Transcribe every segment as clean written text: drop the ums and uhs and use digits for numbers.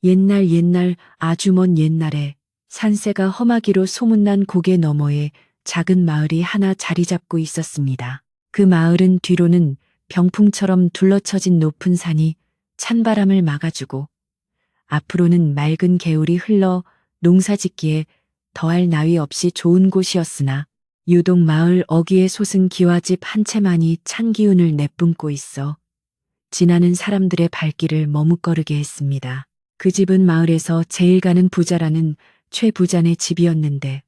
옛날 아주 먼 옛날에 산세가 험하기로 소문난 고개 너머에 작은 마을이 하나 자리 잡고 있었습니다. 그 마을은 뒤로는 병풍처럼 둘러쳐진 높은 산이 찬바람을 막아주고 앞으로는 맑은 개울이 흘러 농사짓기에 더할 나위 없이 좋은 곳이었으나 유독 마을 어귀에 솟은 기와집 한 채만이 찬 기운을 내뿜고 있어 지나는 사람들의 발길을 머뭇거리게 했습니다. 그 집은 마을에서 제일 가는 부자라는 최 부자네 집이었는데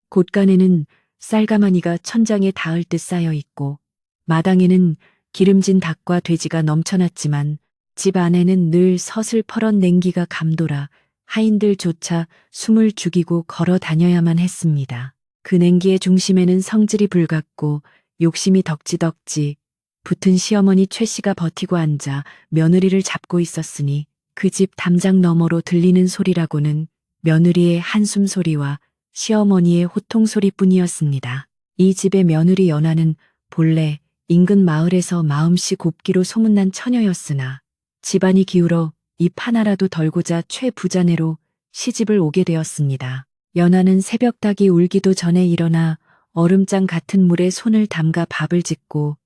곳간에는 쌀가마니가 천장에 닿을 듯 쌓여 있고 마당에는 기름진 닭과 돼지가 넘쳐났지만 집 안에는 늘 서슬퍼런 냉기가 감돌아 하인들조차 숨을 죽이고 걸어 다녀야만 했습니다. 그 냉기의 중심에는 성질이 불같고 욕심이 덕지덕지 붙은 시어머니 최 씨가 버티고 앉아 며느리를 잡고 있었으니 그 집 담장 너머로 들리는 소리라고는 며느리의 한숨 소리와 시어머니의 호통 소리뿐이었습니다. 이 집의 며느리 연화는 본래 인근 마을에서 마음씨 곱기로 소문난 처녀였으나 집안이 기울어 입 하나라도 덜고자 최 부자네로 시집을 오게 되었습니다. 연화는 새벽닭이 울기도 전에 일어나 얼음장 같은 물에 손을 담가 밥을 짓고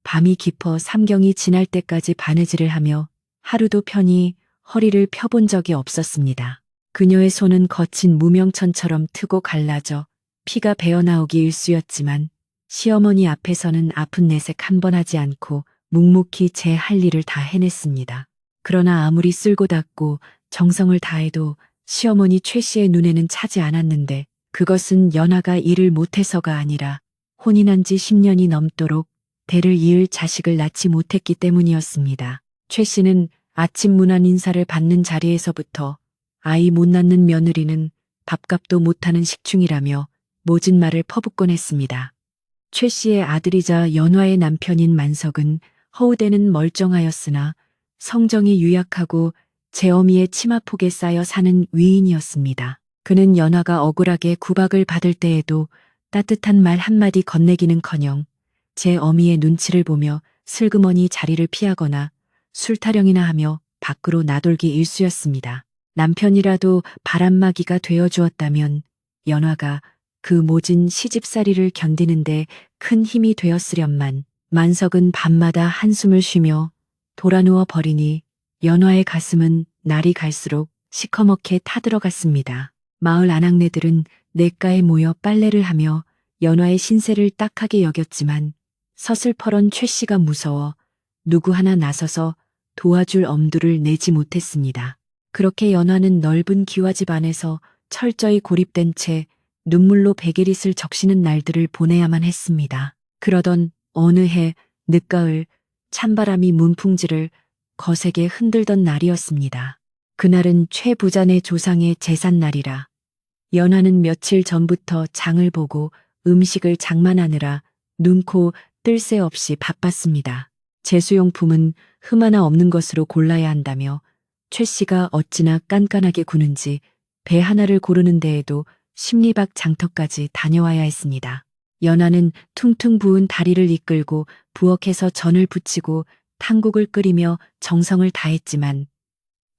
밤이 깊어 삼경이 지날 때까지 바느질을 하며 하루도 편히 허리를 펴본 적이 없었습니다. 그녀의 손은 거친 무명천처럼 트고 갈라져 피가 배어나오기 일쑤였지만 시어머니 앞에서는 아픈 내색 한 번 하지 않고 묵묵히 제 할 일을 다 해냈습니다. 그러나 아무리 쓸고 닦고 정성을 다해도 시어머니 최 씨의 눈에는 차지 않았는데 그것은 연하가 일을 못해서가 아니라 혼인한 지 10년이 넘도록 대를 이을 자식을 낳지 못했기 때문이었습니다. 최 씨는 아침 문안 인사를 받는 자리에서부터 아이 못 낳는 며느리는 밥값도 못하는 식충이라며 모진 말을 퍼붓곤 했습니다. 최 씨의 아들이자 연화의 남편인 만석은 허우대는 멀쩡하였으나 성정이 유약하고 제어미의 치마폭에 쌓여 사는 위인이었습니다. 그는 연화가 억울하게 구박을 받을 때에도 따뜻한 말 한마디 건네기는커녕 제 어미의 눈치를 보며 슬그머니 자리를 피하거나 술타령이나 하며 밖으로 나돌기 일쑤였습니다. 남편이라도 바람막이가 되어주었다면 연화가 그 모진 시집살이를 견디는데 큰 힘이 되었으련만 만석은 밤마다 한숨을 쉬며 돌아누워 버리니 연화의 가슴은 날이 갈수록 시커멓게 타들어갔습니다. 마을 아낙네들은 냇가에 모여 빨래를 하며 연화의 신세를 딱하게 여겼지만 서슬퍼런 최 씨가 무서워 누구 하나 나서서 도와줄 엄두를 내지 못했습니다. 그렇게 연화는 넓은 기와집 안에서 철저히 고립된 채 눈물로 베개릿을 적시는 날들을 보내야만 했습니다. 그러던 어느 해 늦가을 찬바람이 문풍지를 거세게 흔들던 날이었습니다. 그날은 최 부자네 조상의 제삿날이라 연화는 며칠 전부터 장을 보고 음식을 장만하느라 눈코 뜰 새 없이 바빴습니다. 제수용품은 흠 하나 없는 것으로 골라야 한다며 최 씨가 어찌나 깐깐하게 구는지 배 하나를 고르는 데에도 십리박 장터까지 다녀와야 했습니다. 연화는 퉁퉁 부은 다리를 이끌고 부엌에서 전을 부치고 탕국을 끓이며 정성을 다했지만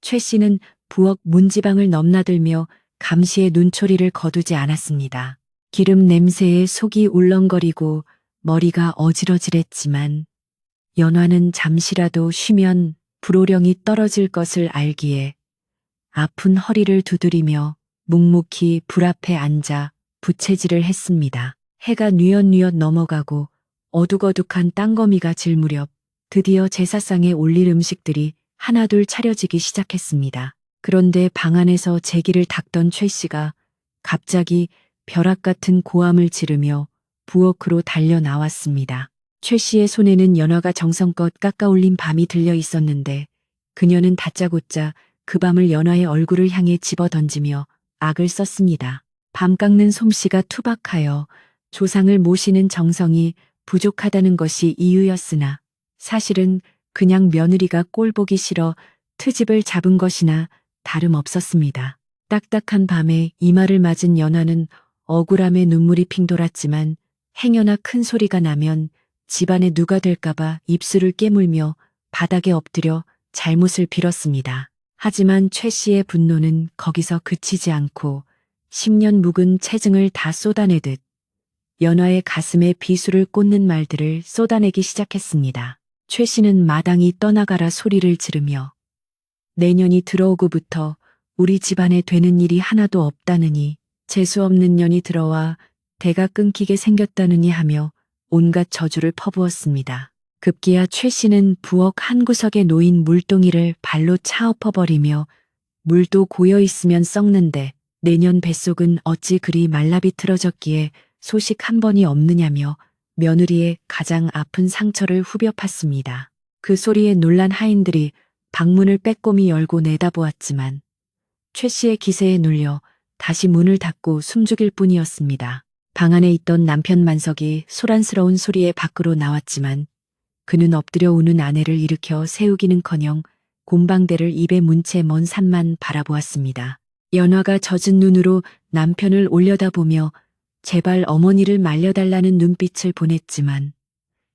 최 씨는 부엌 문지방을 넘나들며 감시의 눈초리를 거두지 않았습니다. 기름 냄새에 속이 울렁거리고 머리가 어지러질했지만 연화는 잠시라도 쉬면 불호령이 떨어질 것을 알기에 아픈 허리를 두드리며 묵묵히 불 앞에 앉아 부채질을 했습니다. 해가 뉘엿뉘엿 넘어가고 어둑어둑한 땅거미가 질 무렵 드디어 제사상에 올릴 음식들이 하나둘 차려지기 시작했습니다. 그런데 방 안에서 제기를 닦던 최 씨가 갑자기 벼락 같은 고함을 지르며 부엌으로 달려 나왔습니다. 최 씨의 손에는 연화가 정성껏 깎아 올린 밤이 들려 있었는데 그녀는 다짜고짜 그 밤을 연화의 얼굴을 향해 집어던지며 악을 썼습니다. 밤 깎는 솜씨가 투박하여 조상을 모시는 정성이 부족하다는 것이 이유였으나 사실은 그냥 며느리가 꼴보기 싫어 트집을 잡은 것이나 다름없었습니다. 딱딱한 밤에 이마를 맞은 연화는 억울함에 눈물이 핑 돌았지만 행여나 큰 소리가 나면 집안에 누가 될까봐 입술을 깨물며 바닥에 엎드려 잘못을 빌었습니다. 하지만 최 씨의 분노는 거기서 그치지 않고 10년 묵은 체증을 다 쏟아내듯 연화의 가슴에 비수를 꽂는 말들을 쏟아내기 시작했습니다. 최 씨는 마당이 떠나가라 소리를 지르며 내년이 들어오고부터 우리 집안에 되는 일이 하나도 없다느니 재수없는 년이 들어와 대가 끊기게 생겼다느니 하며 온갖 저주를 퍼부었습니다. 급기야 최 씨는 부엌 한 구석에 놓인 물동이를 발로 차 엎어버리며 물도 고여 있으면 썩는데 내년 뱃속은 어찌 그리 말라비틀어졌기에 소식 한 번이 없느냐며 며느리의 가장 아픈 상처를 후벼 팠습니다. 그 소리에 놀란 하인들이 방문을 빼꼼히 열고 내다보았지만 최 씨의 기세에 눌려 다시 문을 닫고 숨죽일 뿐이었습니다. 방 안에 있던 남편 만석이 소란스러운 소리에 밖으로 나왔지만 그는 엎드려 우는 아내를 일으켜 세우기는커녕 곰방대를 입에 문 채 먼 산만 바라보았습니다. 연화가 젖은 눈으로 남편을 올려다보며 제발 어머니를 말려달라는 눈빛을 보냈지만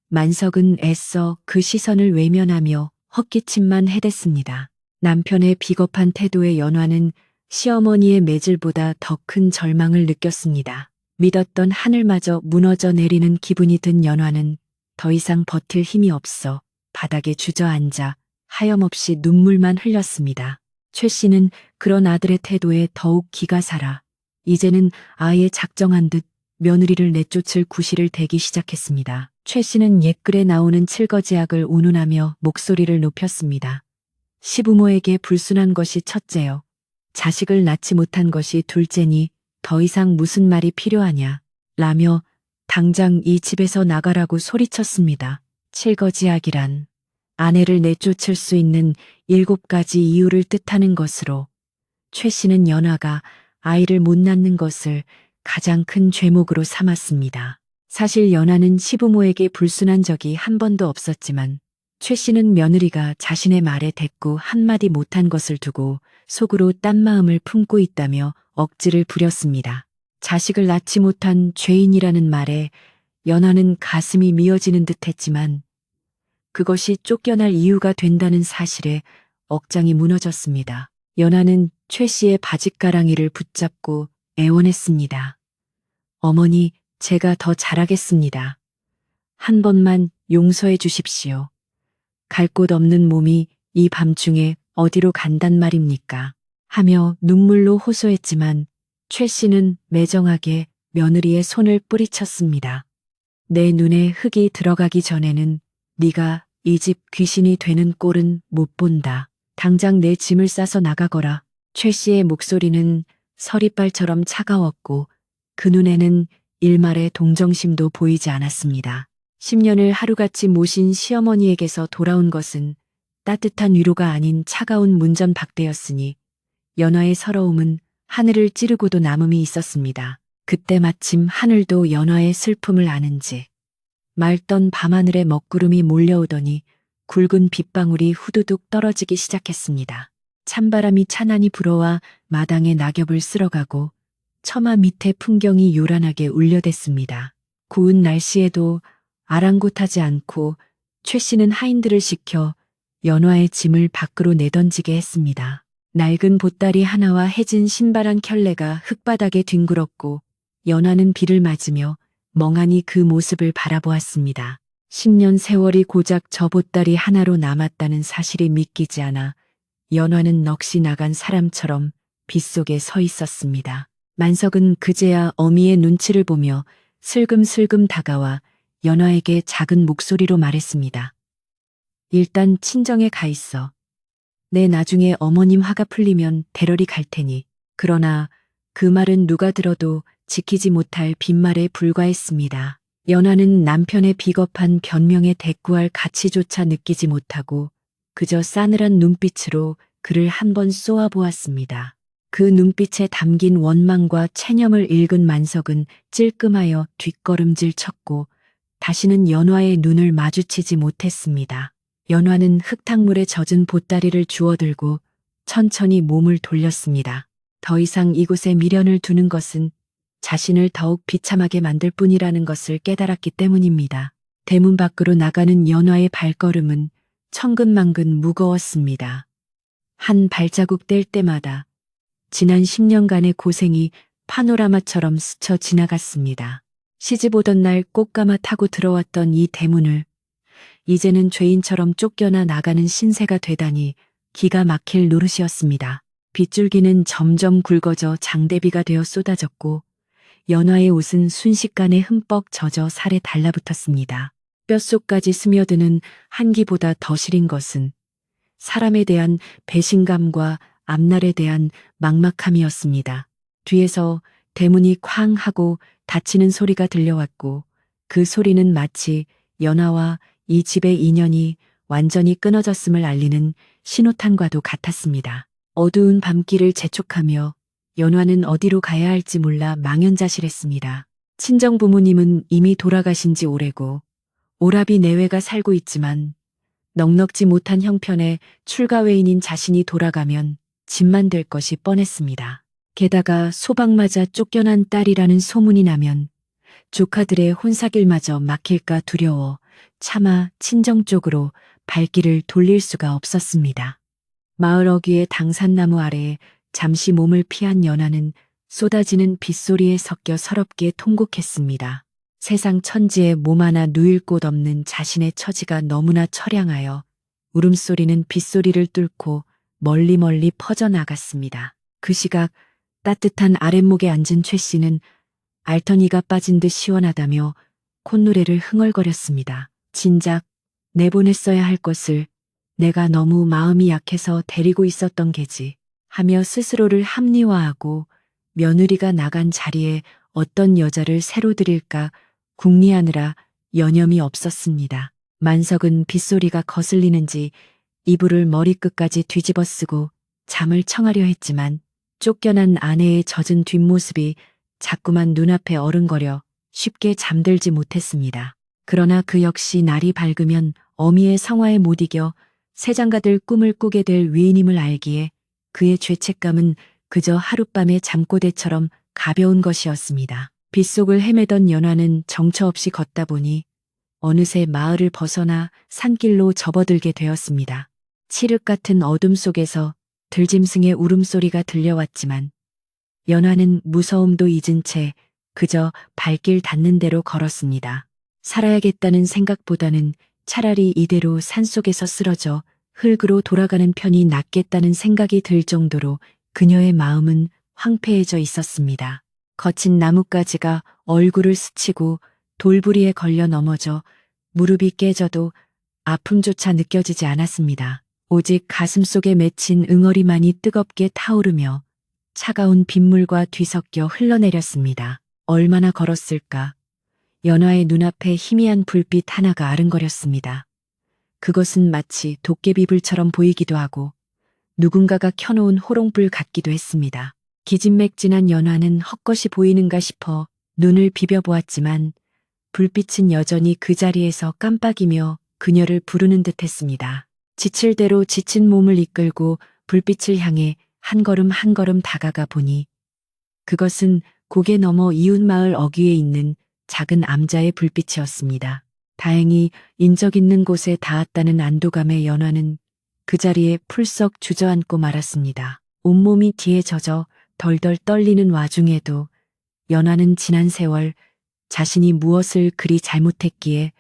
만석은 애써 그 시선을 외면하며 헛기침만 해댔습니다. 남편의 비겁한 태도에 연화는 시어머니의 매질보다 더 큰 절망을 느꼈습니다. 믿었던 하늘마저 무너져 내리는 기분이 든 연화는 더 이상 버틸 힘이 없어 바닥에 주저앉아 하염없이 눈물만 흘렸습니다. 최 씨는 그런 아들의 태도에 더욱 기가 살아 이제는 아예 작정한 듯 며느리를 내쫓을 구실을 대기 시작했습니다. 최 씨는 옛글에 나오는 칠거지약을 운운하며 목소리를 높였습니다. 시부모에게 불순한 것이 첫째요. 자식을 낳지 못한 것이 둘째니 더 이상 무슨 말이 필요하냐 라며 당장 이 집에서 나가라고 소리쳤습니다. 칠거지약이란 아내를 내쫓을 수 있는 7가지 이유를 뜻하는 것으로 최 씨는 연화가 아이를 못 낳는 것을 가장 큰 죄목으로 삼았습니다. 사실 연화는 시부모에게 불순한 적이 한 번도 없었지만 최 씨는 며느리가 자신의 말에 대꾸 한마디 못한 것을 두고 속으로 딴 마음을 품고 있다며 억지를 부렸습니다. 자식을 낳지 못한 죄인이라는 말에 연화는 가슴이 미어지는 듯 했지만 그것이 쫓겨날 이유가 된다는 사실에 억장이 무너졌습니다. 연화는 최 씨의 바짓가랑이를 붙잡고 애원했습니다. 어머니, 제가 더 잘하겠습니다. 한 번만 용서해 주십시오. 갈 곳 없는 몸이 이 밤중에 어디로 간단 말입니까? 하며 눈물로 호소했지만 최 씨는 매정하게 며느리의 손을 뿌리쳤습니다. 내 눈에 흙이 들어가기 전에는 네가 이 집 귀신이 되는 꼴은 못 본다. 당장 내 짐을 싸서 나가거라. 최 씨의 목소리는 서리빨처럼 차가웠고 그 눈에는 일말의 동정심도 보이지 않았습니다. 10년을 하루같이 모신 시어머니에게서 돌아온 것은 따뜻한 위로가 아닌 차가운 문전박대였으니 연화의 서러움은 하늘을 찌르고도 남음이 있었습니다. 그때 마침 하늘도 연화의 슬픔을 아는지 맑던 밤하늘에 먹구름이 몰려오더니 굵은 빗방울이 후두둑 떨어지기 시작했습니다. 찬바람이 찬란히 불어와 마당에 낙엽을 쓸어가고 처마 밑에 풍경이 요란하게 울려댔습니다. 고운 날씨에도 아랑곳하지 않고 최 씨는 하인들을 시켜 연화의 짐을 밖으로 내던지게 했습니다. 낡은 보따리 하나와 해진 신발 한 켤레가 흙바닥에 뒹굴었고 연화는 비를 맞으며 멍하니 그 모습을 바라보았습니다. 10년 세월이 고작 저 보따리 하나로 남았다는 사실이 믿기지 않아 연화는 넋이 나간 사람처럼 빗속에 서 있었습니다. 만석은 그제야 어미의 눈치를 보며 슬금슬금 다가와 연화에게 작은 목소리로 말했습니다. 일단 친정에 가 있어. 내 나중에 어머님 화가 풀리면 대러리 갈 테니. 그러나 그 말은 누가 들어도 지키지 못할 빈말에 불과했습니다. 연화는 남편의 비겁한 변명에 대꾸할 가치조차 느끼지 못하고 그저 싸늘한 눈빛으로 그를 한번 쏘아보았습니다. 그 눈빛에 담긴 원망과 체념을 읽은 만석은 찔끔하여 뒷걸음질 쳤고 다시는 연화의 눈을 마주치지 못했습니다. 연화는 흙탕물에 젖은 보따리를 주워들고 천천히 몸을 돌렸습니다. 더 이상 이곳에 미련을 두는 것은 자신을 더욱 비참하게 만들 뿐이라는 것을 깨달았기 때문입니다. 대문 밖으로 나가는 연화의 발걸음은 천근만근 무거웠습니다. 한 발자국 뗄 때마다 지난 10년간의 고생이 파노라마처럼 스쳐 지나갔습니다. 시집 오던 날 꽃가마 타고 들어왔던 이 대문을 이제는 죄인처럼 쫓겨나 나가는 신세가 되다니 기가 막힐 노릇이었습니다. 빗줄기는 점점 굵어져 장대비가 되어 쏟아졌고 연화의 옷은 순식간에 흠뻑 젖어 살에 달라붙었습니다. 뼛속까지 스며드는 한기보다 더 시린 것은 사람에 대한 배신감과 앞날에 대한 막막함이었습니다. 뒤에서 대문이 쾅 하고 닫히는 소리가 들려왔고 그 소리는 마치 연화와 이 집의 인연이 완전히 끊어졌음을 알리는 신호탄과도 같았습니다. 어두운 밤길을 재촉하며 연화는 어디로 가야 할지 몰라 망연자실했습니다. 친정 부모님은 이미 돌아가신 지 오래고 오라비 내외가 살고 있지만 넉넉지 못한 형편에 출가외인인 자신이 돌아가면 집만 될 것이 뻔했습니다. 게다가 소박맞아 쫓겨난 딸이라는 소문이 나면 조카들의 혼사길마저 막힐까 두려워 차마 친정 쪽으로 발길을 돌릴 수가 없었습니다. 마을 어귀의 당산나무 아래에 잠시 몸을 피한 연화는 쏟아지는 빗소리에 섞여 서럽게 통곡했습니다. 세상 천지에 몸 하나 누일 곳 없는 자신의 처지가 너무나 처량하여 울음소리는 빗소리를 뚫고 멀리 멀리 퍼져나갔습니다. 그 시각 따뜻한 아랫목에 앉은 최 씨는 알턴이가 빠진 듯 시원하다며 콧노래를 흥얼거렸습니다. 진작 내보냈어야 할 것을 내가 너무 마음이 약해서 데리고 있었던 게지 하며 스스로를 합리화하고 며느리가 나간 자리에 어떤 여자를 새로 들일까 궁리하느라 여념이 없었습니다. 만석은 빗소리가 거슬리는지 이불을 머리끝까지 뒤집어 쓰고 잠을 청하려 했지만 쫓겨난 아내의 젖은 뒷모습이 자꾸만 눈앞에 어른거려 쉽게 잠들지 못했습니다. 그러나 그 역시 날이 밝으면 어미의 성화에 못 이겨 새장가들 꿈을 꾸게 될 위인임을 알기에 그의 죄책감은 그저 하룻밤의 잠꼬대처럼 가벼운 것이었습니다. 빗속을 헤매던 연화는 정처 없이 걷다 보니 어느새 마을을 벗어나 산길로 접어들게 되었습니다. 칠흑 같은 어둠 속에서 들짐승의 울음소리가 들려왔지만 연화는 무서움도 잊은 채 그저 발길 닿는 대로 걸었습니다. 살아야겠다는 생각보다는 차라리 이대로 산속에서 쓰러져 흙으로 돌아가는 편이 낫겠다는 생각이 들 정도로 그녀의 마음은 황폐해져 있었습니다. 거친 나뭇가지가 얼굴을 스치고 돌부리에 걸려 넘어져 무릎이 깨져도 아픔조차 느껴지지 않았습니다. 오직 가슴속에 맺힌 응어리만이 뜨겁게 타오르며 차가운 빗물과 뒤섞여 흘러내렸습니다. 얼마나 걸었을까? 연화의 눈앞에 희미한 불빛 하나가 아른거렸습니다. 그것은 마치 도깨비불처럼 보이기도 하고 누군가가 켜놓은 호롱불 같기도 했습니다. 기진맥진한 연화는 헛것이 보이는가 싶어 눈을 비벼보았지만 불빛은 여전히 그 자리에서 깜빡이며 그녀를 부르는 듯했습니다. 지칠 대로 지친 몸을 이끌고 불빛을 향해 한 걸음 한 걸음 다가가 보니 그것은 고개 넘어 이웃마을 어귀에 있는 작은 암자의 불빛이었습니다. 다행히 인적 있는 곳에 닿았다는 안도감에 연화는 그 자리에 풀썩 주저앉고 말았습니다. 온몸이 뒤에 젖어 덜덜 떨리는 와중에도 연화는 지난 세월 자신이 무엇을 그리 잘못했기에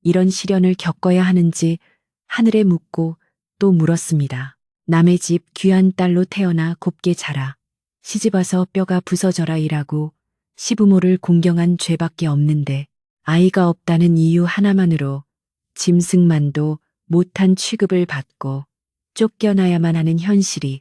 이런 시련을 겪어야 하는지 하늘에 묻고 또 물었습니다. 남의 집 귀한 딸로 태어나 곱게 자라 시집와서 뼈가 부서져라 일하고 시부모를 공경한 죄밖에 없는데 아이가 없다는 이유 하나만으로 짐승만도 못한 취급을 받고 쫓겨나야만 하는 현실이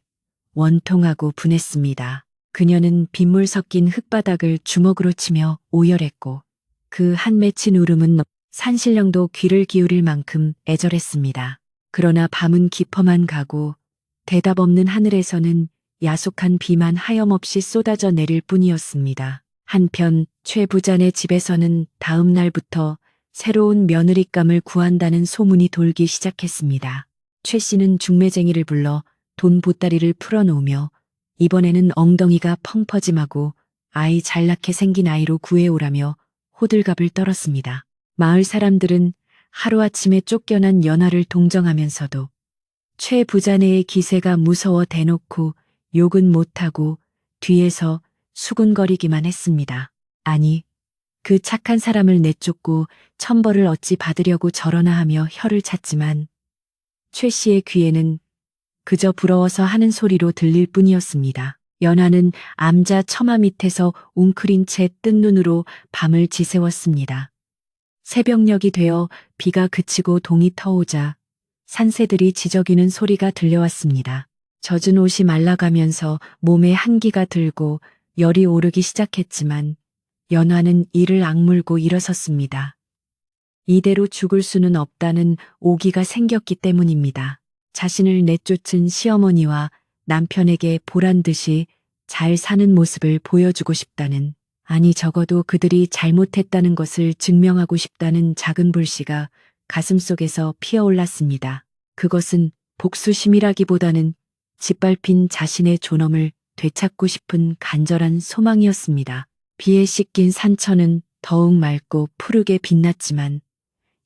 원통하고 분했습니다. 그녀는 빗물 섞인 흙바닥을 주먹으로 치며 오열했고 그 한 맺힌 울음은 산신령도 귀를 기울일 만큼 애절했습니다. 그러나 밤은 깊어만 가고 대답 없는 하늘에서는 야속한 비만 하염없이 쏟아져 내릴 뿐이었습니다. 한편 최 부자네 집에서는 다음 날부터 새로운 며느리감을 구한다는 소문이 돌기 시작했습니다. 최 씨는 중매쟁이를 불러 돈 보따리를 풀어놓으며 이번에는 엉덩이가 펑퍼짐하고 아이 잘 낳게 생긴 아이로 구해오라며 호들갑을 떨었습니다. 마을 사람들은 하루아침에 쫓겨난 연화를 동정하면서도 최 부자네의 기세가 무서워 대놓고 욕은 못하고 뒤에서 수군거리기만 했습니다. 아니, 그 착한 사람을 내쫓고 천벌을 어찌 받으려고 저러나 하며 혀를 찼지만 최 씨의 귀에는 그저 부러워서 하는 소리로 들릴 뿐이었습니다. 연화는 암자 처마 밑에서 웅크린 채 뜬 눈으로 밤을 지새웠습니다. 새벽녘이 되어 비가 그치고 동이 터오자 산새들이 지저귀는 소리가 들려왔습니다. 젖은 옷이 말라가면서 몸에 한기가 들고 열이 오르기 시작했지만 연화는 이를 악물고 일어섰습니다. 이대로 죽을 수는 없다는 오기가 생겼기 때문입니다. 자신을 내쫓은 시어머니와 남편에게 보란 듯이 잘 사는 모습을 보여주고 싶다는, 아니 적어도 그들이 잘못했다는 것을 증명하고 싶다는 작은 불씨가 가슴속에서 피어올랐습니다. 그것은 복수심이라기보다는 짓밟힌 자신의 존엄을 되찾고 싶은 간절한 소망이었습니다. 비에 씻긴 산천은 더욱 맑고 푸르게 빛났지만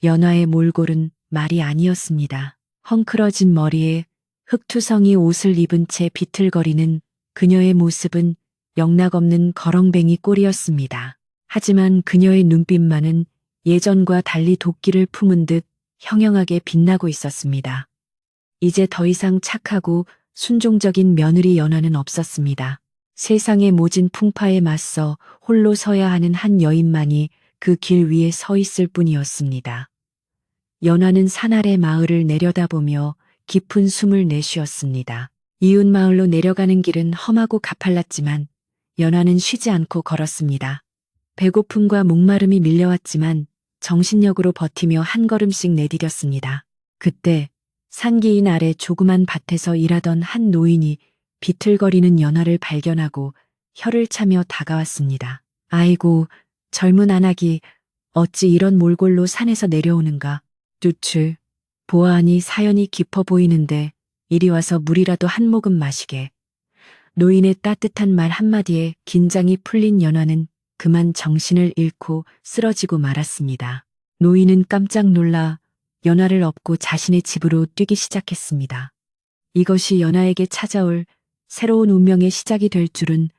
연화의 몰골은 말이 아니었습니다. 헝클어진 머리에 흑투성이 옷을 입은 채 비틀거리는 그녀의 모습은 영락없는 거렁뱅이 꼴이었습니다. 하지만 그녀의 눈빛만은 예전과 달리 도끼를 품은 듯 형형하게 빛나고 있었습니다. 이제 더 이상 착하고 순종적인 며느리 연화는 없었습니다. 세상의 모진 풍파에 맞서 홀로 서야 하는 한 여인만이 그 길 위에 서 있을 뿐이었습니다. 연화는 산 아래 마을을 내려다보며 깊은 숨을 내쉬었습니다. 이웃 마을로 내려가는 길은 험하고 가팔랐지만 연화는 쉬지 않고 걸었습니다. 배고픔과 목마름이 밀려왔지만 정신력으로 버티며 한 걸음씩 내디뎠습니다. 그때 산기인 아래 조그만 밭에서 일하던 한 노인이 비틀거리는 연화를 발견하고 혀를 차며 다가왔습니다. 아이고, 젊은 아낙이 어찌 이런 몰골로 산에서 내려오는가. 뚜추, 보아하니 사연이 깊어 보이는데 이리 와서 물이라도 한 모금 마시게. 노인의 따뜻한 말 한마디에 긴장이 풀린 연화는 그만 정신을 잃고 쓰러지고 말았습니다. 노인은 깜짝 놀라 연화를 업고 자신의 집으로 뛰기 시작했습니다. 이것이 연화에게 찾아올 새로운 운명의 시작이 될 줄은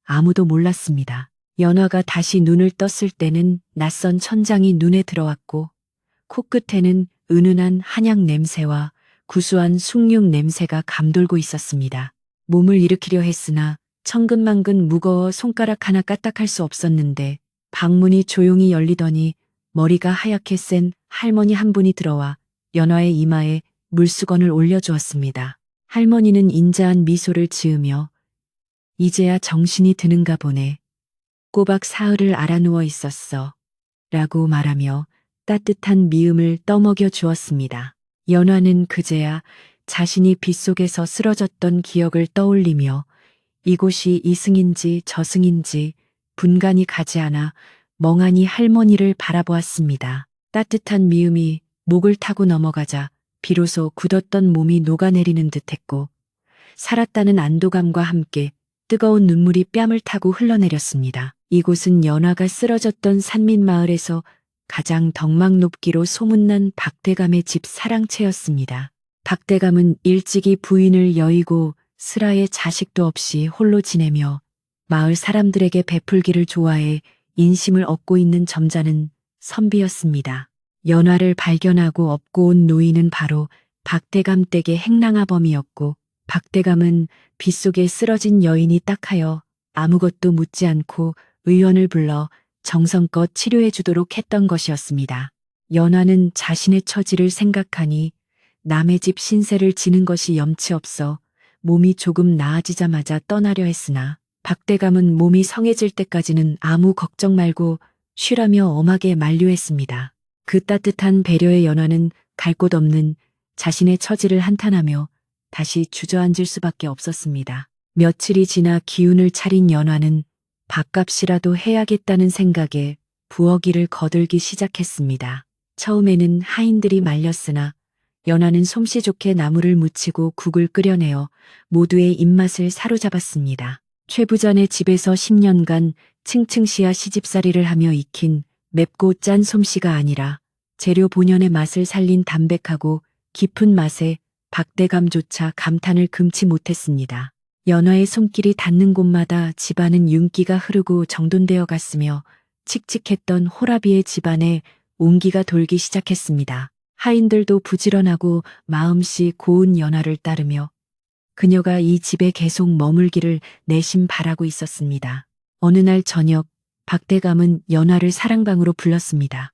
아무도 몰랐습니다. 연화가 다시 눈을 떴을 때는 낯선 천장이 눈에 들어왔고 코끝에는 은은한 한약 냄새와 구수한 숭늉 냄새가 감돌고 있었습니다. 몸을 일으키려 했으나 천근만근 무거워 손가락 하나 까딱할 수 없었는데 방문이 조용히 열리더니 머리가 하얗게 센 할머니 한 분이 들어와 연화의 이마에 물수건을 올려주었습니다. 할머니는 인자한 미소를 지으며 이제야 정신이 드는가 보네. 꼬박 사흘을 알아누워 있었어. 라고 말하며 따뜻한 미음을 떠먹여 주었습니다. 연화는 그제야 자신이 빗속에서 쓰러졌던 기억을 떠올리며 이곳이 이승인지 저승인지 분간이 가지 않아 멍하니 할머니를 바라보았습니다. 따뜻한 미움이 목을 타고 넘어가자 비로소 굳었던 몸이 녹아내리는 듯했고 살았다는 안도감과 함께 뜨거운 눈물이 뺨을 타고 흘러내렸습니다. 이곳은 연화가 쓰러졌던 산민마을에서 가장 덕막 높기로 소문난 박대감의 집 사랑채였습니다. 박대감은 일찍이 부인을 여의고 슬하에 자식도 없이 홀로 지내며 마을 사람들에게 베풀기를 좋아해 인심을 얻고 있는 점잖은 선비였습니다. 연화를 발견하고 업고 온 노인은 바로 박대감 댁의 행랑아범이었고 박대감은 빗속에 쓰러진 여인이 딱하여 아무것도 묻지 않고 의원을 불러 정성껏 치료해 주도록 했던 것이었습니다. 연화는 자신의 처지를 생각하니 남의 집 신세를 지는 것이 염치 없어 몸이 조금 나아지자마자 떠나려 했으나 박대감은 몸이 성해질 때까지는 아무 걱정 말고 쉬라며 엄하게 만류했습니다. 그 따뜻한 배려의 연화는 갈 곳 없는 자신의 처지를 한탄하며 다시 주저앉을 수밖에 없었습니다. 며칠이 지나 기운을 차린 연화는 밥값이라도 해야겠다는 생각에 부엌일을 거들기 시작했습니다. 처음에는 하인들이 말렸으나 연화는 솜씨 좋게 나물을 무치고 국을 끓여내어 모두의 입맛을 사로잡았습니다. 최 부자네 집에서 10년간 층층시야 시집살이를 하며 익힌 맵고 짠 솜씨가 아니라 재료 본연의 맛을 살린 담백하고 깊은 맛의 박대감조차 감탄을 금치 못했습니다. 연화의 손길이 닿는 곳마다 집안은 윤기가 흐르고 정돈되어 갔으며 칙칙했던 호라비의 집안에 온기가 돌기 시작했습니다. 하인들도 부지런하고 마음씨 고운 연화를 따르며 그녀가 이 집에 계속 머물기를 내심 바라고 있었습니다. 어느 날 저녁 박대감은 연화를 사랑방으로 불렀습니다.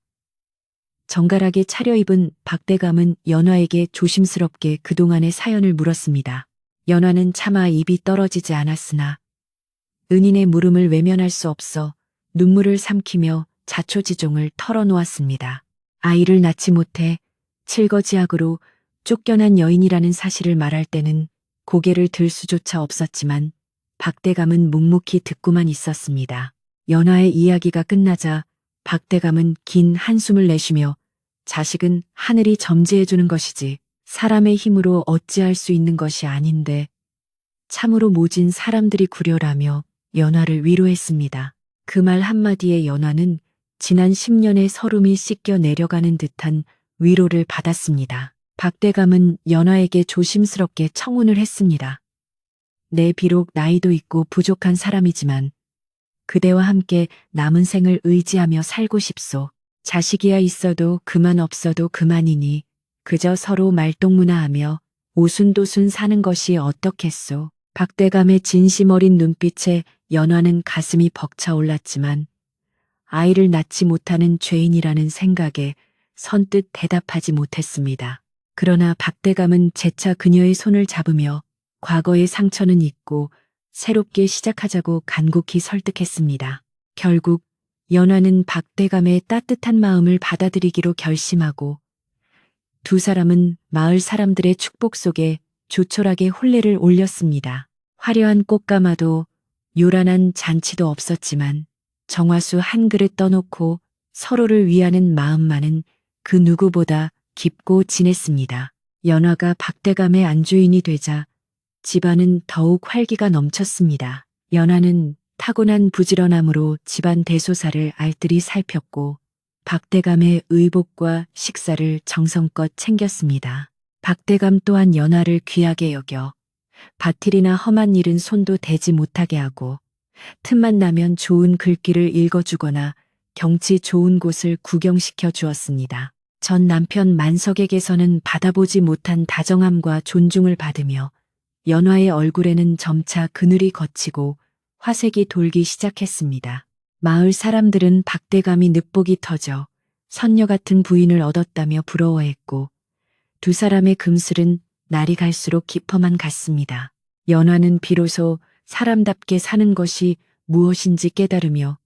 정갈하게 차려입은 박대감은 연화에게 조심스럽게 그동안의 사연을 물었습니다. 연화는 차마 입이 떨어지지 않았으나 은인의 물음을 외면할 수 없어 눈물을 삼키며 자초지종을 털어놓았습니다. 아이를 낳지 못해 칠거지약으로 쫓겨난 여인이라는 사실을 말할 때는 고개를 들 수조차 없었지만 박대감은 묵묵히 듣고만 있었습니다. 연화의 이야기가 끝나자 박대감은 긴 한숨을 내쉬며 자식은 하늘이 점지해주는 것이지 사람의 힘으로 어찌할 수 있는 것이 아닌데 참으로 모진 사람들이 구려라며 연화를 위로했습니다. 그 말 한마디에 연화는 지난 10년의 서름이 씻겨 내려가는 듯한 위로를 받았습니다. 박대감은 연화에게 조심스럽게 청혼을 했습니다. 내 비록 나이도 있고 부족한 사람이지만 그대와 함께 남은 생을 의지하며 살고 싶소. 자식이야 있어도 그만 없어도 그만이니 그저 서로 말동무나하며 오순도순 사는 것이 어떻겠소. 박대감의 진심 어린 눈빛에 연화는 가슴이 벅차올랐지만 아이를 낳지 못하는 죄인이라는 생각에 선뜻 대답하지 못했습니다. 그러나 박대감은 재차 그녀의 손을 잡으며 과거의 상처는 잊고 새롭게 시작하자고 간곡히 설득했습니다. 결국 연화는 박대감의 따뜻한 마음을 받아들이기로 결심하고 두 사람은 마을 사람들의 축복 속에 조촐하게 혼례를 올렸습니다. 화려한 꽃가마도 요란한 잔치도 없었지만 정화수 한 그릇 떠놓고 서로를 위하는 마음만은 그 누구보다 깊고 진했습니다. 연화가 박대감의 안주인이 되자 집안은 더욱 활기가 넘쳤습니다. 연화는 타고난 부지런함으로 집안 대소사를 알뜰히 살폈고 박대감의 의복과 식사를 정성껏 챙겼습니다. 박대감 또한 연화를 귀하게 여겨 바틀이나 험한 일은 손도 대지 못하게 하고 틈만 나면 좋은 글귀를 읽어주거나 경치 좋은 곳을 구경시켜 주었습니다. 전 남편 만석에게서는 받아보지 못한 다정함과 존중을 받으며 연화의 얼굴에는 점차 그늘이 걷히고 화색이 돌기 시작했습니다. 마을 사람들은 박대감이 늑복이 터져 선녀 같은 부인을 얻었다며 부러워했고 두 사람의 금슬은 날이 갈수록 깊어만 갔습니다. 연화는 비로소 사람답게 사는 것이 무엇인지 깨달으며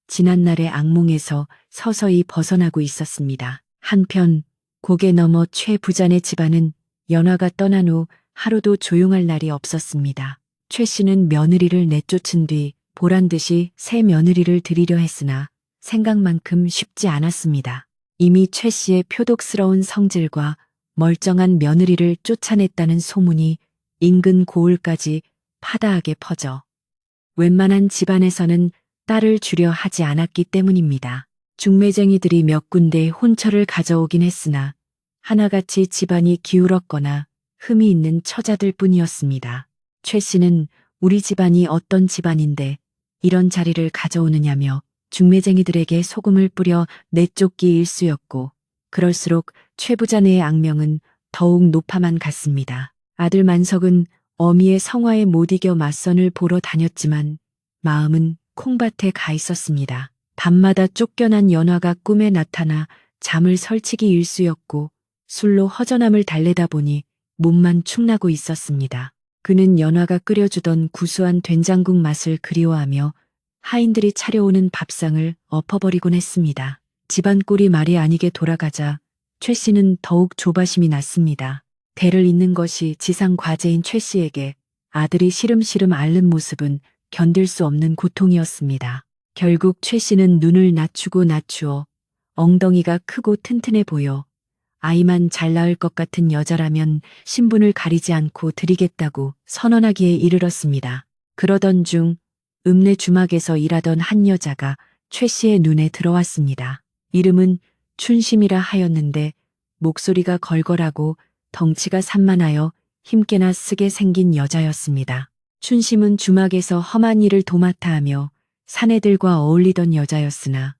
지난날의 악몽에서 서서히 벗어나고 있었습니다. 한편 고개 넘어 최 부자네 집안은 연화가 떠난 후 하루도 조용할 날이 없었습니다. 최 씨는 며느리를 내쫓은 뒤 보란듯이 새 며느리를 들이려 했으나 생각만큼 쉽지 않았습니다. 이미 최 씨의 표독스러운 성질과 멀쩡한 며느리를 쫓아냈다는 소문이 인근 고을까지 파다하게 퍼져 웬만한 집안에서는 딸을 주려 하지 않았기 때문입니다. 중매쟁이들이 몇 군데 혼처를 가져오긴 했으나 하나같이 집안이 기울었거나 흠이 있는 처자들 뿐이었습니다. 최 씨는 우리 집안이 어떤 집안인데 이런 자리를 가져오느냐며 중매쟁이들에게 소금을 뿌려 내쫓기 일쑤였고 그럴수록 최 부자네의 악명은 더욱 높아만 갔습니다. 아들 만석은 어미의 성화에 못 이겨 맞선을 보러 다녔지만 마음은 콩밭에 가 있었습니다. 밤마다 쫓겨난 연화가 꿈에 나타나 잠을 설치기 일쑤였고 술로 허전함을 달래다 보니 몸만 축나고 있었습니다. 그는 연화가 끓여주던 구수한 된장국 맛을 그리워하며 하인들이 차려오는 밥상을 엎어버리곤 했습니다. 집안 꼴이 말이 아니게 돌아가자 최 씨는 더욱 조바심이 났습니다. 대를 잇는 것이 지상 과제인 최 씨에게 아들이 시름시름 앓는 모습은 견딜 수 없는 고통이었습니다. 결국 최 씨는 눈을 낮추고 낮추어 엉덩이가 크고 튼튼해 보여 아이만 잘 낳을 것 같은 여자라면 신분을 가리지 않고 드리겠다고 선언하기에 이르렀습니다. 그러던 중 읍내 주막에서 일하던 한 여자가 최 씨의 눈에 들어왔습니다. 이름은 춘심이라 하였는데 목소리가 걸걸하고 덩치가 산만하여 힘께나 쓰게 생긴 여자였습니다. 춘심은 주막에서 험한 일을 도맡아 하며 사내들과 어울리던 여자였으나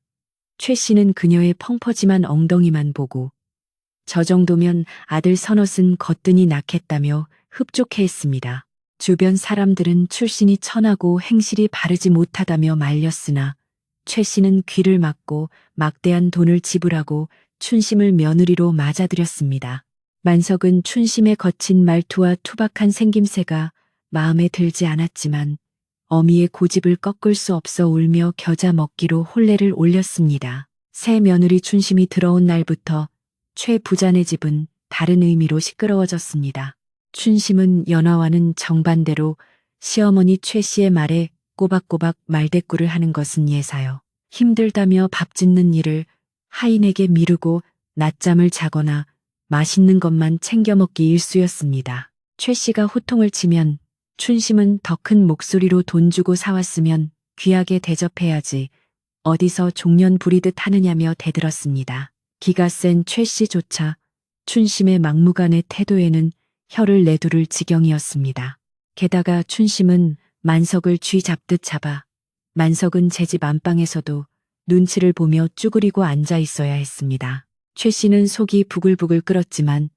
최 씨는 그녀의 펑퍼짐한 엉덩이만 보고 저 정도면 아들 서넛은 거뜬히 낳겠다며 흡족해했습니다. 주변 사람들은 출신이 천하고 행실이 바르지 못하다며 말렸으나 최 씨는 귀를 막고 막대한 돈을 지불하고 춘심을 며느리로 맞아들였습니다. 만석은 춘심의 거친 말투와 투박한 생김새가 마음에 들지 않았지만 어미의 고집을 꺾을 수 없어 울며 겨자 먹기로 혼례를 올렸습니다. 새 며느리 춘심이 들어온 날부터 최 부자네 집은 다른 의미로 시끄러워졌습니다. 춘심은 연화와는 정반대로 시어머니 최 씨의 말에 꼬박꼬박 말대꾸를 하는 것은 예사여 힘들다며 밥 짓는 일을 하인에게 미루고 낮잠을 자거나 맛있는 것만 챙겨 먹기 일쑤였습니다. 최 씨가 호통을 치면 춘심은 더 큰 목소리로 돈 주고 사왔으면 귀하게 대접해야지 어디서 종년 부리듯 하느냐며 대들었습니다. 기가 센 최 씨조차 춘심의 막무가내 태도에는 혀를 내두를 지경이었습니다. 게다가 춘심은 만석을 쥐 잡듯 잡아 만석은 제 집 안방에서도 눈치를 보며 쭈그리고 앉아 있어야 했습니다. 최 씨는 속이 부글부글 끓었지만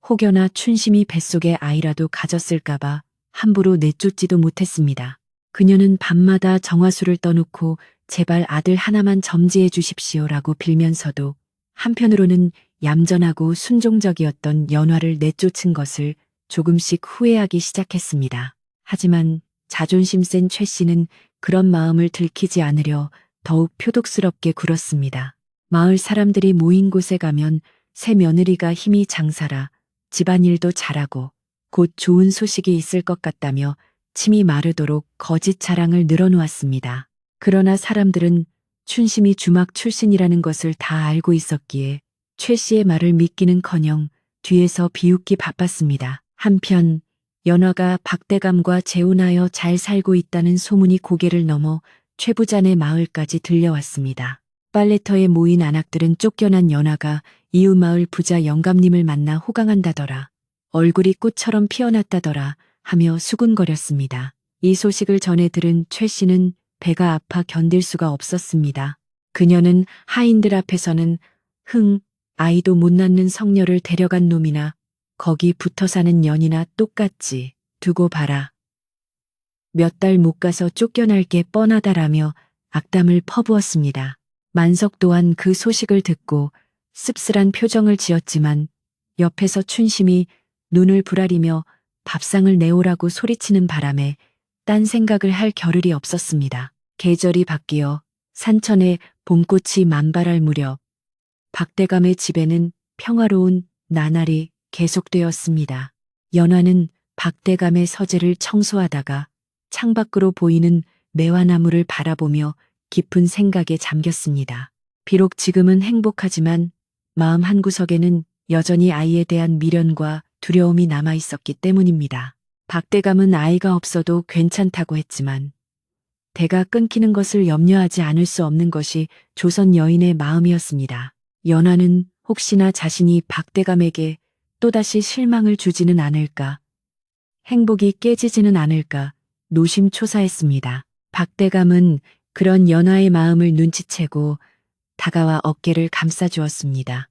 혹여나 춘심이 뱃속에 아이라도 가졌을까봐 함부로 내쫓지도 못했습니다. 그녀는 밤마다 정화수를 떠놓고 제발 아들 하나만 점지해 주십시오라고 빌면서도 한편으로는 얌전하고 순종적이었던 연화를 내쫓은 것을 조금씩 후회하기 시작했습니다. 하지만 자존심 센 최 씨는 그런 마음을 들키지 않으려 더욱 표독스럽게 굴었습니다. 마을 사람들이 모인 곳에 가면 새 며느리가 힘이 장사라 집안일도 잘하고 곧 좋은 소식이 있을 것 같다며 침이 마르도록 거짓 자랑을 늘어놓았습니다. 그러나 사람들은 춘심이 주막 출신이라는 것을 다 알고 있었기에 최 씨의 말을 믿기는커녕 뒤에서 비웃기 바빴습니다. 한편 연화가 박대감과 재혼하여 잘 살고 있다는 소문이 고개를 넘어 최 부자네 마을까지 들려왔습니다. 빨래터에 모인 안악들은 쫓겨난 연화가 이웃 마을 부자 영감님을 만나 호강한다더라. 얼굴이 꽃처럼 피어났다더라 하며 수군거렸습니다. 이 소식을 전해 들은 최 씨는 배가 아파 견딜 수가 없었습니다. 그녀는 하인들 앞에서는 아이도 못 낳는 성녀를 데려간 놈이나 거기 붙어 사는 년이나 똑같지 두고 봐라. 몇 달 못 가서 쫓겨날 게 뻔하다라며 악담을 퍼부었습니다. 만석 또한 그 소식을 듣고 씁쓸한 표정을 지었지만 옆에서 춘심이 눈을 부라리며 밥상을 내오라고 소리치는 바람에 딴 생각을 할 겨를이 없었습니다. 계절이 바뀌어 산천에 봄꽃이 만발할 무렵 박대감의 집에는 평화로운 나날이 계속되었습니다. 연화는 박대감의 서재를 청소하다가 창밖으로 보이는 매화나무를 바라보며 깊은 생각에 잠겼습니다. 비록 지금은 행복하지만 마음 한구석에는 여전히 아이에 대한 미련과 두려움이 남아 있었기 때문입니다. 박대감은 아이가 없어도 괜찮다고 했지만 대가 끊기는 것을 염려하지 않을 수 없는 것이 조선 여인의 마음이었습니다. 연화는 혹시나 자신이 박대감에게 또다시 실망을 주지는 않을까, 행복이 깨지지는 않을까 노심초사했습니다. 박대감은 그런 연화의 마음을 눈치채고 다가와 어깨를 감싸주었습니다.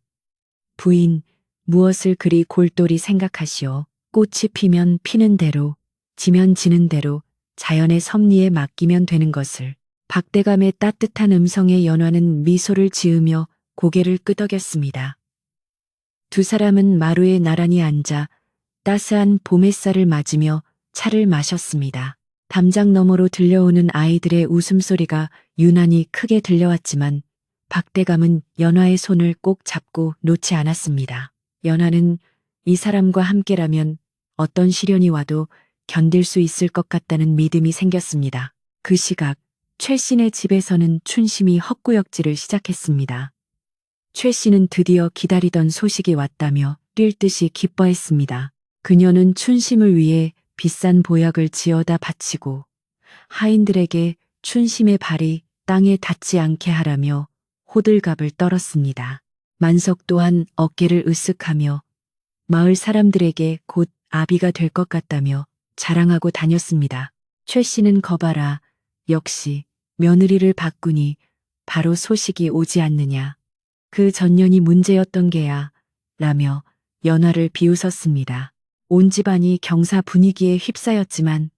부인, 무엇을 그리 골똘히 생각하시오. 꽃이 피면 피는 대로, 지면 지는 대로 자연의 섭리에 맡기면 되는 것을. 박대감의 따뜻한 음성에 연화는 미소를 지으며 고개를 끄덕였습니다. 두 사람은 마루에 나란히 앉아 따스한 봄 햇살을 맞으며 차를 마셨습니다. 담장 너머로 들려오는 아이들의 웃음소리가 유난히 크게 들려왔지만 박대감은 연화의 손을 꼭 잡고 놓지 않았습니다. 연화는 이 사람과 함께라면 어떤 시련이 와도 견딜 수 있을 것 같다는 믿음이 생겼습니다. 그 시각 최 씨네 집에서는 춘심이 헛구역질을 시작했습니다. 최 씨는 드디어 기다리던 소식이 왔다며 뛸 듯이 기뻐했습니다. 그녀는 춘심을 위해 비싼 보약을 지어다 바치고 하인들에게 춘심의 발이 땅에 닿지 않게 하라며 호들갑을 떨었습니다. 만석 또한 어깨를 으쓱하며 마을 사람들에게 곧 아비가 될 것 같다며 자랑하고 다녔습니다. 최 씨는 거봐라. 역시 며느리를 바꾸니 바로 소식이 오지 않느냐. 그 전년이 문제였던 게야. 라며 연화를 비웃었습니다. 온 집안이 경사 분위기에 휩싸였지만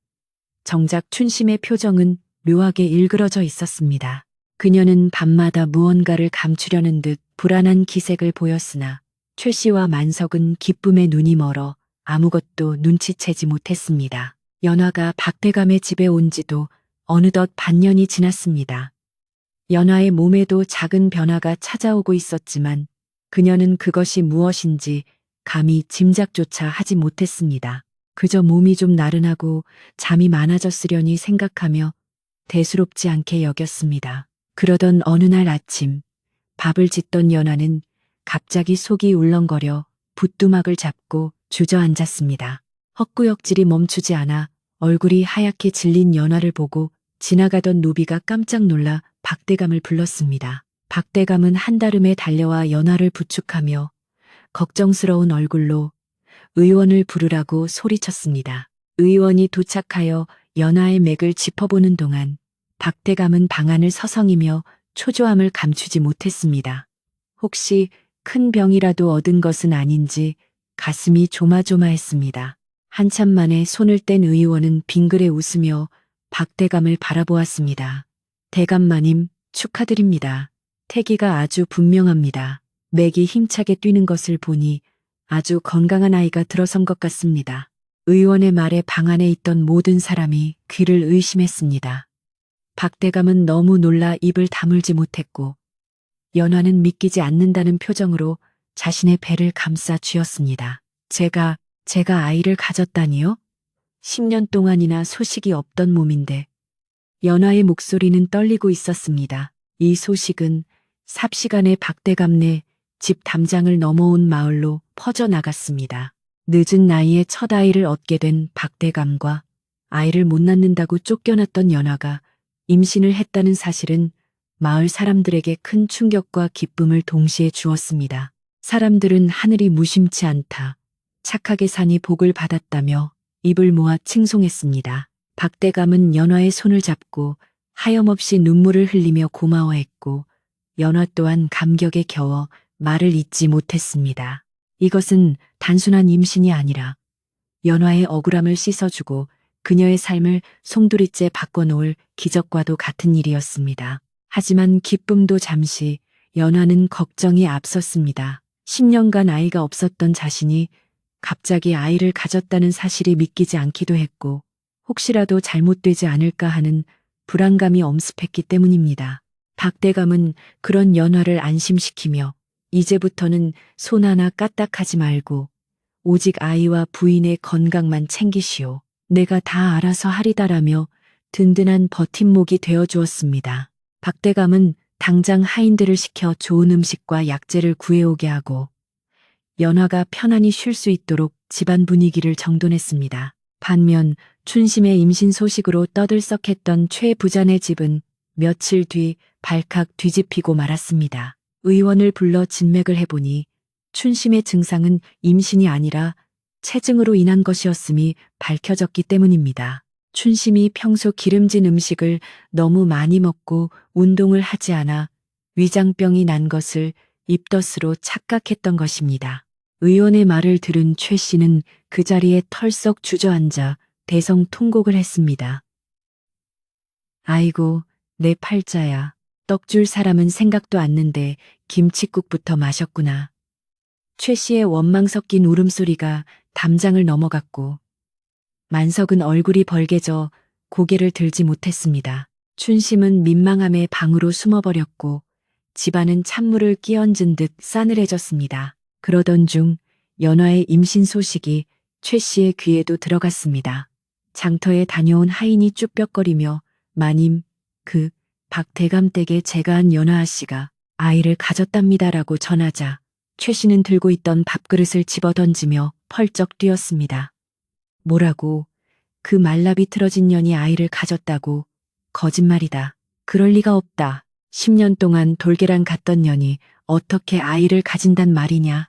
정작 춘심의 표정은 묘하게 일그러져 있었습니다. 그녀는 밤마다 무언가를 감추려는 듯 불안한 기색을 보였으나 최 씨와 만석은 기쁨에 눈이 멀어 아무것도 눈치채지 못했습니다. 연화가 박대감의 집에 온 지도 어느덧 반년이 지났습니다. 연화의 몸에도 작은 변화가 찾아오고 있었지만 그녀는 그것이 무엇인지 감히 짐작조차 하지 못했습니다. 그저 몸이 좀 나른하고 잠이 많아졌으려니 생각하며 대수롭지 않게 여겼습니다. 그러던 어느 날 아침 밥을 짓던 연화는 갑자기 속이 울렁거려 붓두막을 잡고 주저앉았습니다. 헛구역질이 멈추지 않아 얼굴이 하얗게 질린 연화를 보고 지나가던 노비가 깜짝 놀라 박대감을 불렀습니다. 박대감은 한달음에 달려와 연화를 부축하며 걱정스러운 얼굴로 의원을 부르라고 소리쳤습니다. 의원이 도착하여 연화의 맥을 짚어보는 동안 박대감은 방안을 서성이며 초조함을 감추지 못했습니다. 혹시 큰 병이라도 얻은 것은 아닌지 가슴이 조마조마했습니다. 한참 만에 손을 뗀 의원은 빙그레 웃으며 박대감을 바라보았습니다. 대감마님, 축하드립니다. 태기가 아주 분명합니다. 맥이 힘차게 뛰는 것을 보니 아주 건강한 아이가 들어선 것 같습니다. 의원의 말에 방 안에 있던 모든 사람이 귀를 의심했습니다. 박대감은 너무 놀라 입을 다물지 못했고 연화는 믿기지 않는다는 표정으로 자신의 배를 감싸 쥐었습니다. 제가 아이를 가졌다니요? 10년 동안이나 소식이 없던 몸인데 연화의 목소리는 떨리고 있었습니다. 이 소식은 삽시간에 박대감네 집 담장을 넘어온 마을로 퍼져나갔습니다. 늦은 나이에 첫 아이를 얻게 된 박대감과 아이를 못 낳는다고 쫓겨났던 연화가 임신을 했다는 사실은 마을 사람들에게 큰 충격과 기쁨을 동시에 주었습니다. 사람들은 하늘이 무심치 않다. 착하게 사니 복을 받았다며 입을 모아 칭송했습니다. 박대감은 연화의 손을 잡고 하염없이 눈물을 흘리며 고마워했고 연화 또한 감격에 겨워 말을 잇지 못했습니다. 이것은 단순한 임신이 아니라 연화의 억울함을 씻어주고 그녀의 삶을 송두리째 바꿔놓을 기적과도 같은 일이었습니다. 하지만 기쁨도 잠시, 연화는 걱정이 앞섰습니다. 10년간 아이가 없었던 자신이 갑자기 아이를 가졌다는 사실이 믿기지 않기도 했고 혹시라도 잘못되지 않을까 하는 불안감이 엄습했기 때문입니다. 박대감은 그런 연화를 안심시키며 이제부터는 손 하나 까딱하지 말고 오직 아이와 부인의 건강만 챙기시오. 내가 다 알아서 하리다라며 든든한 버팀목이 되어주었습니다. 박대감은 당장 하인들을 시켜 좋은 음식과 약재를 구해오게 하고 연화가 편안히 쉴 수 있도록 집안 분위기를 정돈했습니다. 반면 춘심의 임신 소식으로 떠들썩했던 최 부자네 집은 며칠 뒤 발칵 뒤집히고 말았습니다. 의원을 불러 진맥을 해보니 춘심의 증상은 임신이 아니라 체증으로 인한 것이었음이 밝혀졌기 때문입니다. 춘심이 평소 기름진 음식을 너무 많이 먹고 운동을 하지 않아 위장병이 난 것을 입덧으로 착각했던 것입니다. 의원의 말을 들은 최 씨는 그 자리에 털썩 주저앉아 대성통곡을 했습니다. 아이고, 내 팔자야. 떡 줄 사람은 생각도 않는데 김칫국부터 마셨구나. 최 씨의 원망 섞인 울음소리가 담장을 넘어갔고 만석은 얼굴이 벌개져 고개를 들지 못했습니다. 춘심은 민망함에 방으로 숨어버렸고 집안은 찬물을 끼얹은 듯 싸늘해졌습니다. 그러던 중 연화의 임신 소식이 최 씨의 귀에도 들어갔습니다. 장터에 다녀온 하인이 쭈뼛거리며 마님, 그 박대감 댁에 제가 한 연화 씨가 아이를 가졌답니다라고 전하자 최 씨는 들고 있던 밥그릇을 집어던지며 펄쩍 뛰었습니다. 뭐라고? 그 말라비 틀어진 년이 아이를 가졌다고? 거짓말이다. 그럴 리가 없다. 10년 동안 돌계란 갔던 년이 어떻게 아이를 가진단 말이냐?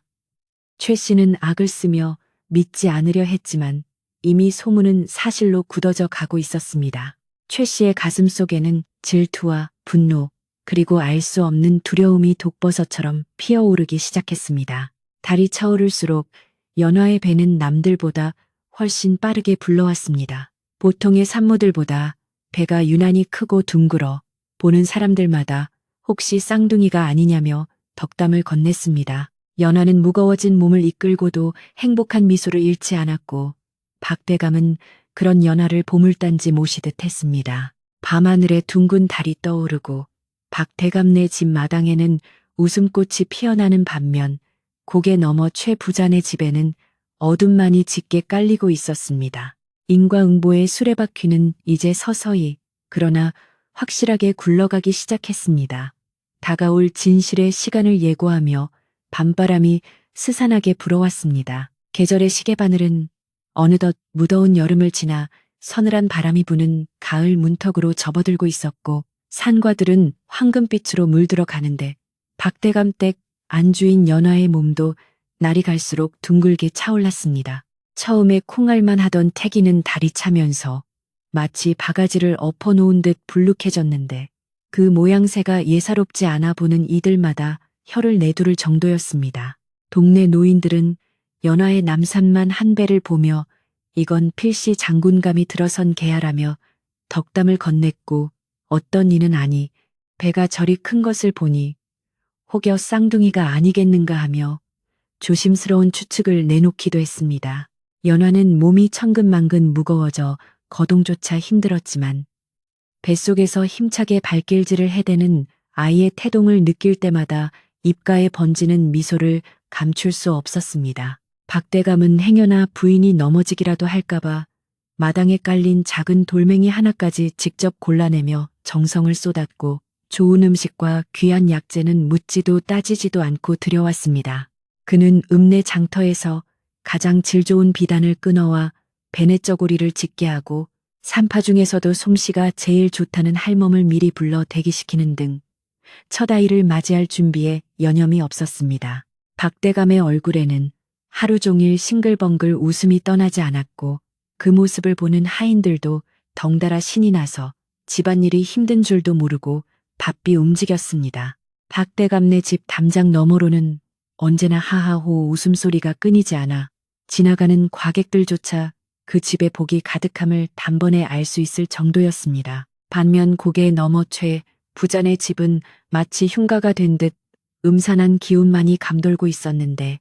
최 씨는 악을 쓰며 믿지 않으려 했지만 이미 소문은 사실로 굳어져 가고 있었습니다. 최 씨의 가슴 속에는 질투와 분노, 그리고 알 수 없는 두려움이 독버섯처럼 피어오르기 시작했습니다. 달이 차오를수록 연화의 배는 남들보다 훨씬 빠르게 불러왔습니다. 보통의 산모들보다 배가 유난히 크고 둥글어 보는 사람들마다 혹시 쌍둥이가 아니냐며 덕담을 건넸습니다. 연화는 무거워진 몸을 이끌고도 행복한 미소를 잃지 않았고 박대감은 그런 연화를 보물단지 모시듯 했습니다. 밤하늘에 둥근 달이 떠오르고 박대감네 집 마당에는 웃음꽃이 피어나는 반면 고개 너머 최 부자네 집에는 어둠만이 짙게 깔리고 있었습니다. 인과응보의 수레바퀴는 이제 서서히 그러나 확실하게 굴러가기 시작했습니다. 다가올 진실의 시간을 예고하며 밤바람이 스산하게 불어왔습니다. 계절의 시계바늘은 어느덧 무더운 여름을 지나 서늘한 바람이 부는 가을 문턱으로 접어들고 있었고 산과들은 황금빛으로 물들어 가는데 박대감 댁 안주인 연화의 몸도 날이 갈수록 둥글게 차올랐습니다. 처음에 콩알만 하던 태기는 달이 차면서 마치 바가지를 엎어놓은 듯 불룩해졌는데 그 모양새가 예사롭지 않아 보는 이들마다 혀를 내두를 정도였습니다. 동네 노인들은 연화의 남산만 한 배를 보며 이건 필시 장군감이 들어선 개야라며 덕담을 건넸고 어떤 이는 아니 배가 저리 큰 것을 보니 혹여 쌍둥이가 아니겠는가 하며 조심스러운 추측을 내놓기도 했습니다. 연화는 몸이 천근만근 무거워져 거동조차 힘들었지만 뱃속에서 힘차게 발길질을 해대는 아이의 태동을 느낄 때마다 입가에 번지는 미소를 감출 수 없었습니다. 박대감은 행여나 부인이 넘어지기라도 할까봐 마당에 깔린 작은 돌멩이 하나까지 직접 골라내며 정성을 쏟았고 좋은 음식과 귀한 약재는 묻지도 따지지도 않고 들여왔습니다. 그는 읍내 장터에서 가장 질 좋은 비단을 끊어와 베네쩌고리를 짓게 하고 산파 중에서도 솜씨가 제일 좋다는 할멈을 미리 불러 대기시키는 등 첫 아이를 맞이할 준비에 여념이 없었습니다. 박대감의 얼굴에는 하루 종일 싱글벙글 웃음이 떠나지 않았고 그 모습을 보는 하인들도 덩달아 신이 나서 집안일이 힘든 줄도 모르고 바삐 움직였습니다. 박대감네 집 담장 너머로는 언제나 하하호 웃음소리가 끊이지 않아 지나가는 과객들조차 그 집의 복이 가득함을 단번에 알 수 있을 정도였습니다. 반면 고개 너머 최 부자네 집은 마치 흉가가 된 듯 음산한 기운만이 감돌고 있었는데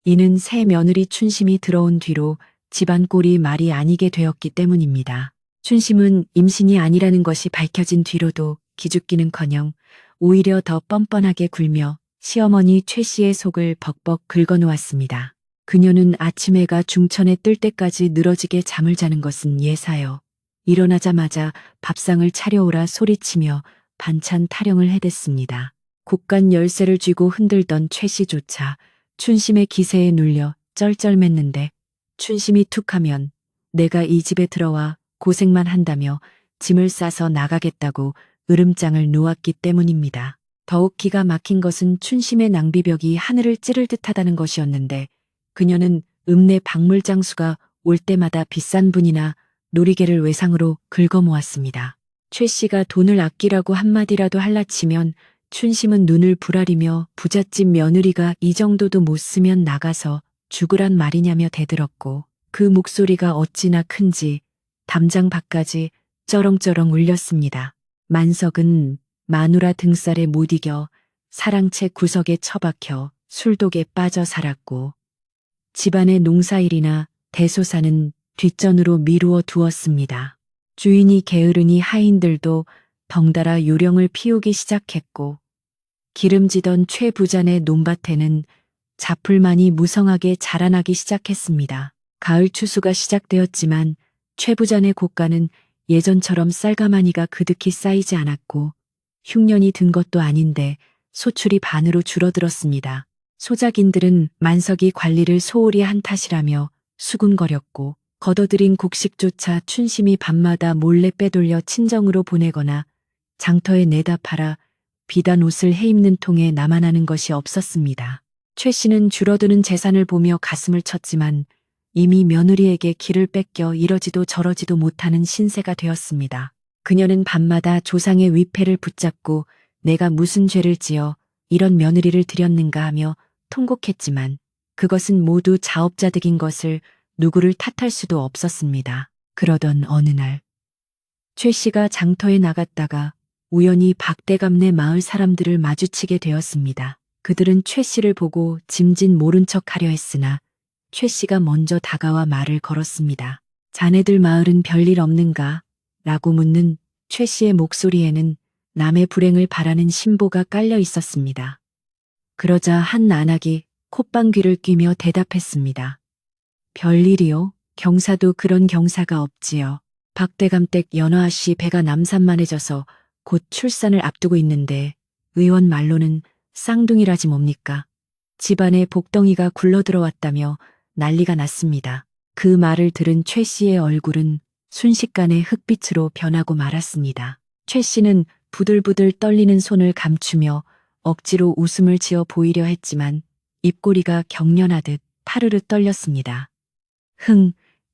이는 새 며느리 춘심이 들어온 뒤로 집안 꼴이 말이 아니게 되었기 때문입니다. 춘심은 임신이 아니라는 것이 밝혀진 뒤로도 기죽기는커녕 오히려 더 뻔뻔하게 굴며 시어머니 최 씨의 속을 벅벅 긁어놓았습니다. 그녀는 아침 해가 중천에 뜰 때까지 늘어지게 잠을 자는 것은 예사여 일어나자마자 밥상을 차려오라 소리치며 반찬 타령을 해댔습니다. 곡간 열쇠를 쥐고 흔들던 최 씨조차 춘심의 기세에 눌려 쩔쩔맸는데 춘심이 툭하면 내가 이 집에 들어와 고생만 한다며 짐을 싸서 나가겠다고 으름장을 놓았기 때문입니다. 더욱 기가 막힌 것은 춘심의 낭비벽이 하늘을 찌를 듯하다는 것이었는데 그녀는 읍내 박물장수가 올 때마다 비싼 분이나 놀이개를 외상으로 긁어모았습니다. 최 씨가 돈을 아끼라고 한마디라도 할라치면 춘심은 눈을 부라리며 부잣집 며느리가 이 정도도 못 쓰면 나가서 죽으란 말이냐며 대들었고 그 목소리가 어찌나 큰지 담장 밖까지 쩌렁쩌렁 울렸습니다. 만석은 마누라 등살에 못 이겨 사랑채 구석에 처박혀 술독에 빠져 살았고 집안의 농사일이나 대소사는 뒷전으로 미루어 두었습니다. 주인이 게으르니 하인들도 덩달아 요령을 피우기 시작했고 기름지던 최 부자네 논밭에는 잡풀만이 무성하게 자라나기 시작했습니다. 가을 추수가 시작되었지만 최 부자네 곳간은 예전처럼 쌀가마니가 그득히 쌓이지 않았고 흉년이 든 것도 아닌데 소출이 반으로 줄어들었습니다. 소작인들은 만석이 관리를 소홀히 한 탓이라며 수군거렸고 걷어들인 곡식조차 춘심이 밤마다 몰래 빼돌려 친정으로 보내거나 장터에 내다 팔아 비단 옷을 해입는 통에 남아나는 것이 없었습니다. 최 씨는 줄어드는 재산을 보며 가슴을 쳤지만 이미 며느리에게 길을 뺏겨 이러지도 저러지도 못하는 신세가 되었습니다. 그녀는 밤마다 조상의 위패를 붙잡고 내가 무슨 죄를 지어 이런 며느리를 들였는가 하며 통곡했지만 그것은 모두 자업자 득인 것을 누구를 탓할 수도 없었습니다. 그러던 어느 날 최 씨가 장터에 나갔다가 우연히 박대감네 마을 사람들을 마주치게 되었습니다. 그들은 최 씨를 보고 짐짓 모른 척 하려 했으나 최 씨가 먼저 다가와 말을 걸었습니다. 자네들 마을은 별일 없는가? 라고 묻는 최 씨의 목소리에는 남의 불행을 바라는 신보가 깔려 있었습니다. 그러자 한 나낙이 콧방귀를 뀌며 대답했습니다. 별일이요? 경사도 그런 경사가 없지요. 박대감댁 연화 씨 배가 남산만해져서 곧 출산을 앞두고 있는데 의원 말로는 쌍둥이라지 뭡니까? 집안에 복덩이가 굴러들어왔다며 난리가 났습니다. 그 말을 들은 최 씨의 얼굴은 순식간에 흑빛으로 변하고 말았습니다. 최 씨는 부들부들 떨리는 손을 감추며 억지로 웃음을 지어 보이려 했지만 입꼬리가 경련하듯 파르르 떨렸습니다.